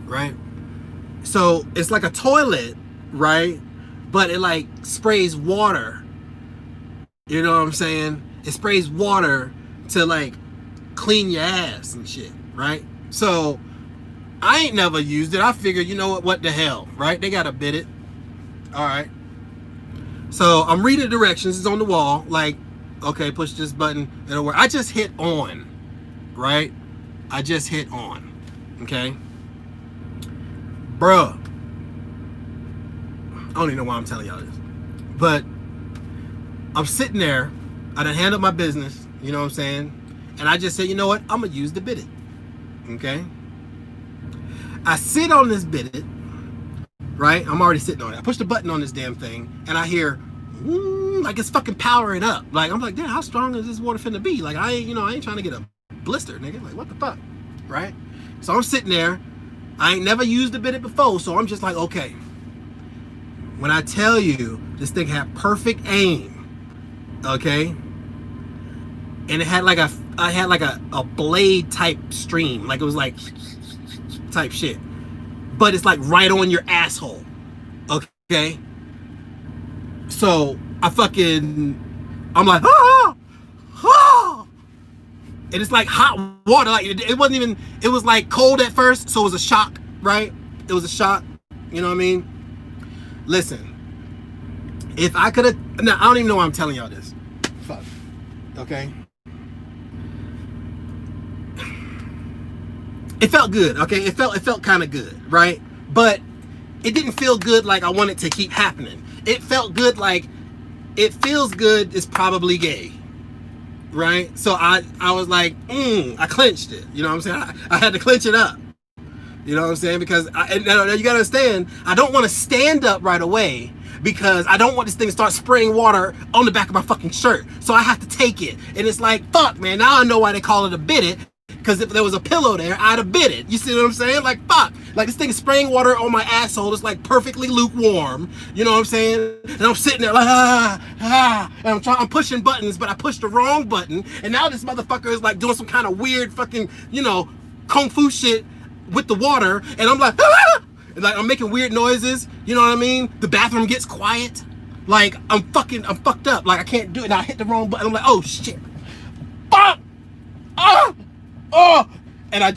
right? So it's like a toilet, right? But it like sprays water. You know what I'm saying? It sprays water to like clean your ass and shit, right? So I ain't never used it. I figured, you know what the hell, right? They got a Bidet. All right. So I'm reading the directions. It's on the wall. Like, okay, push this button. It'll work. I just hit on, right? I just hit on. Okay. Bruh. I don't even know why I'm telling y'all this. But I'm sitting there. I done handled my business. You know what I'm saying? And I just said, you know what? I'm going to use the Bidet. Okay. I sit on this Bidet. Right? I'm already sitting on it. I push the button on this damn thing, and I hear, like it's fucking powering up. Like, I'm like, damn, how strong is this water finna be? Like, I ain't trying to get a blister, nigga. Like, what the fuck? Right? So I'm sitting there. I ain't never used the Bidet before, so I'm just like, okay. When I tell you, this thing had perfect aim, okay? And it had like a blade type stream. Like, it was like type shit. But it's like right on your asshole. Okay? So I'm like, and it's like hot water. Like it wasn't even, it was like cold at first, so it was a shock, right? It was a shock. You know what I mean? Listen, if I could have, now I don't even know why I'm telling y'all this. Fuck. Okay? It felt good, okay? It felt kind of good, right? But it didn't feel good like I want it to keep happening. It felt good like it feels good is probably gay, right? So I was like, I clenched it. You know what I'm saying? I had to clench it up. You know what I'm saying? Because you gotta understand, I don't want to stand up right away because I don't want this thing to start spraying water on the back of my fucking shirt. So I have to take it. And it's like, fuck, man, now I know why they call it a Bidet. Because if there was a pillow there, I'd have bit it. You see what I'm saying? Like, fuck. Like, this thing is spraying water on my asshole. It's like perfectly lukewarm. You know what I'm saying? And I'm sitting there like, and I'm pushing buttons, but I pushed the wrong button. And now this motherfucker is like doing some kind of weird fucking, kung fu shit with the water. And I'm like, and like I'm making weird noises. You know what I mean? The bathroom gets quiet. Like, I'm fucked up. Like, I can't do it. And I hit the wrong button. I'm like, oh shit. Fuck! Oh! And I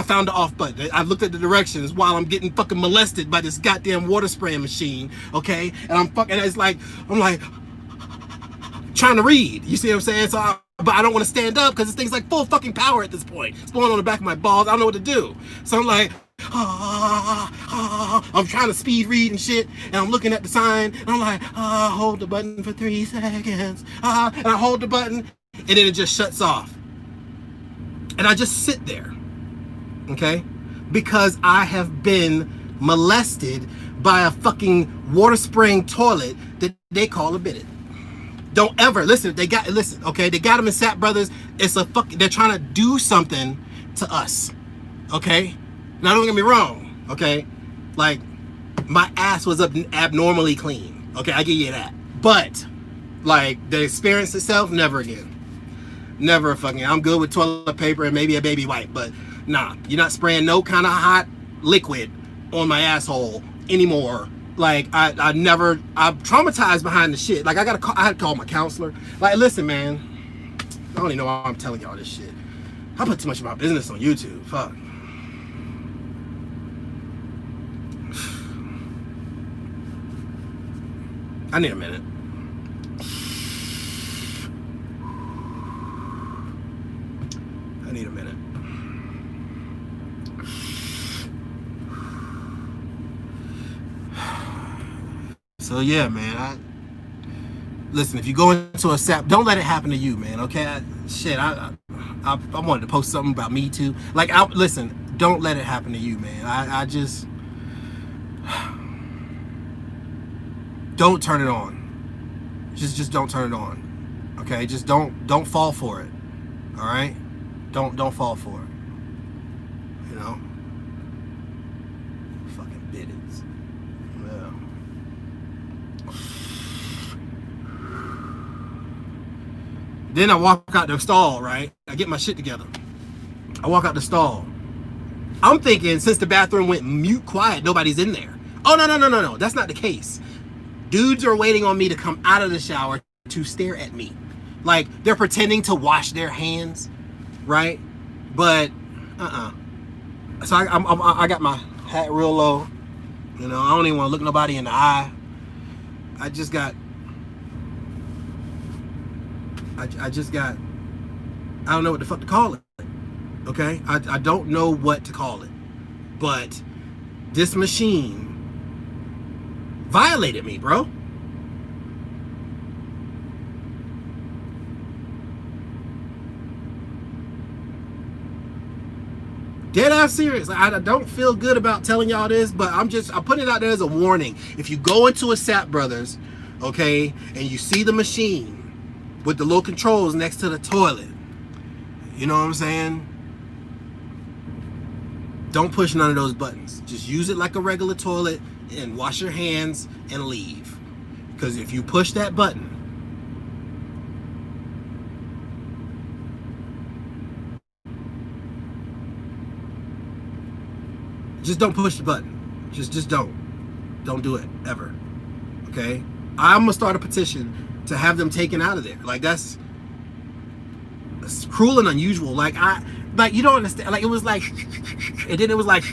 found the off button. I looked at the directions while I'm getting fucking molested by this goddamn water spraying machine, okay? And I'm like trying to read. You see what I'm saying? So but I don't want to stand up because this thing's like full fucking power at this point. It's blowing on the back of my balls. I don't know what to do. So I'm like, I'm trying to speed read and shit, and I'm looking at the sign, and I'm like, hold the button for 3 seconds. And I hold the button, and then it just shuts off. And I just sit there, okay? Because I have been molested by a fucking water spraying toilet that they call a Bidet. Don't ever, listen, okay? They got them in Sap Brothers. They're trying to do something to us, okay? Now don't get me wrong, Okay, like my ass was abnormally clean. Okay, I give you that. But like the experience itself, never again. Never fucking. I'm good with toilet paper and maybe a baby wipe, but nah, you're not spraying no kind of hot liquid on my asshole anymore. Like I'm traumatized behind the shit. Like I had to call my counselor. Like, listen, man, I don't even know why I'm telling y'all this shit. I put too much of my business on YouTube. Fuck. I need a minute. I need a minute. So yeah, man. Listen, if you go into a sap, don't let it happen to you, man. Okay? I wanted to post something about me too. Like, listen, don't let it happen to you, man. I just don't turn it on. Just don't turn it on. Okay? Just don't fall for it. All right? Don't fall for it. You know? Fucking Bidets. Yeah. Then I walk out the stall, right? I get my shit together. I walk out the stall. I'm thinking since the bathroom went mute quiet, nobody's in there. Oh, no. That's not the case. Dudes are waiting on me to come out of the shower to stare at me. Like they're pretending to wash their hands, right? But, So I got my hat real low. You know, I don't even want to look nobody in the eye. I just got, I don't know what the fuck to call it. Okay? I don't know what to call it. But this machine violated me, bro. Dead ass serious. I don't feel good about telling y'all this, but I'm putting it out there as a warning. If you go into a Sap Brothers, okay, and you see the machine with the little controls next to the toilet, you know what I'm saying? Don't push none of those buttons. Just use it like a regular toilet and wash your hands and leave. Because if you push that button, just don't push the button. Just don't. Don't do it ever. Okay? I'm gonna start a petition to have them taken out of there. Like that's cruel and unusual. Like you don't understand. Like it was like, and then it was like,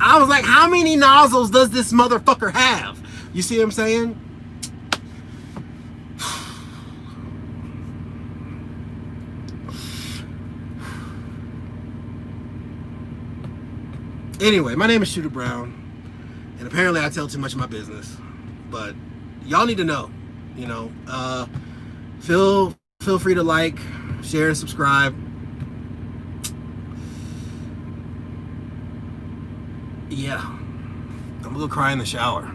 I was like, how many nozzles does this motherfucker have? You see what I'm saying? Anyway, my name is Shooter Brown, and apparently I tell too much of my business, but y'all need to know, you know, feel free to like, share, and subscribe. Yeah, I'm gonna go cry in the shower.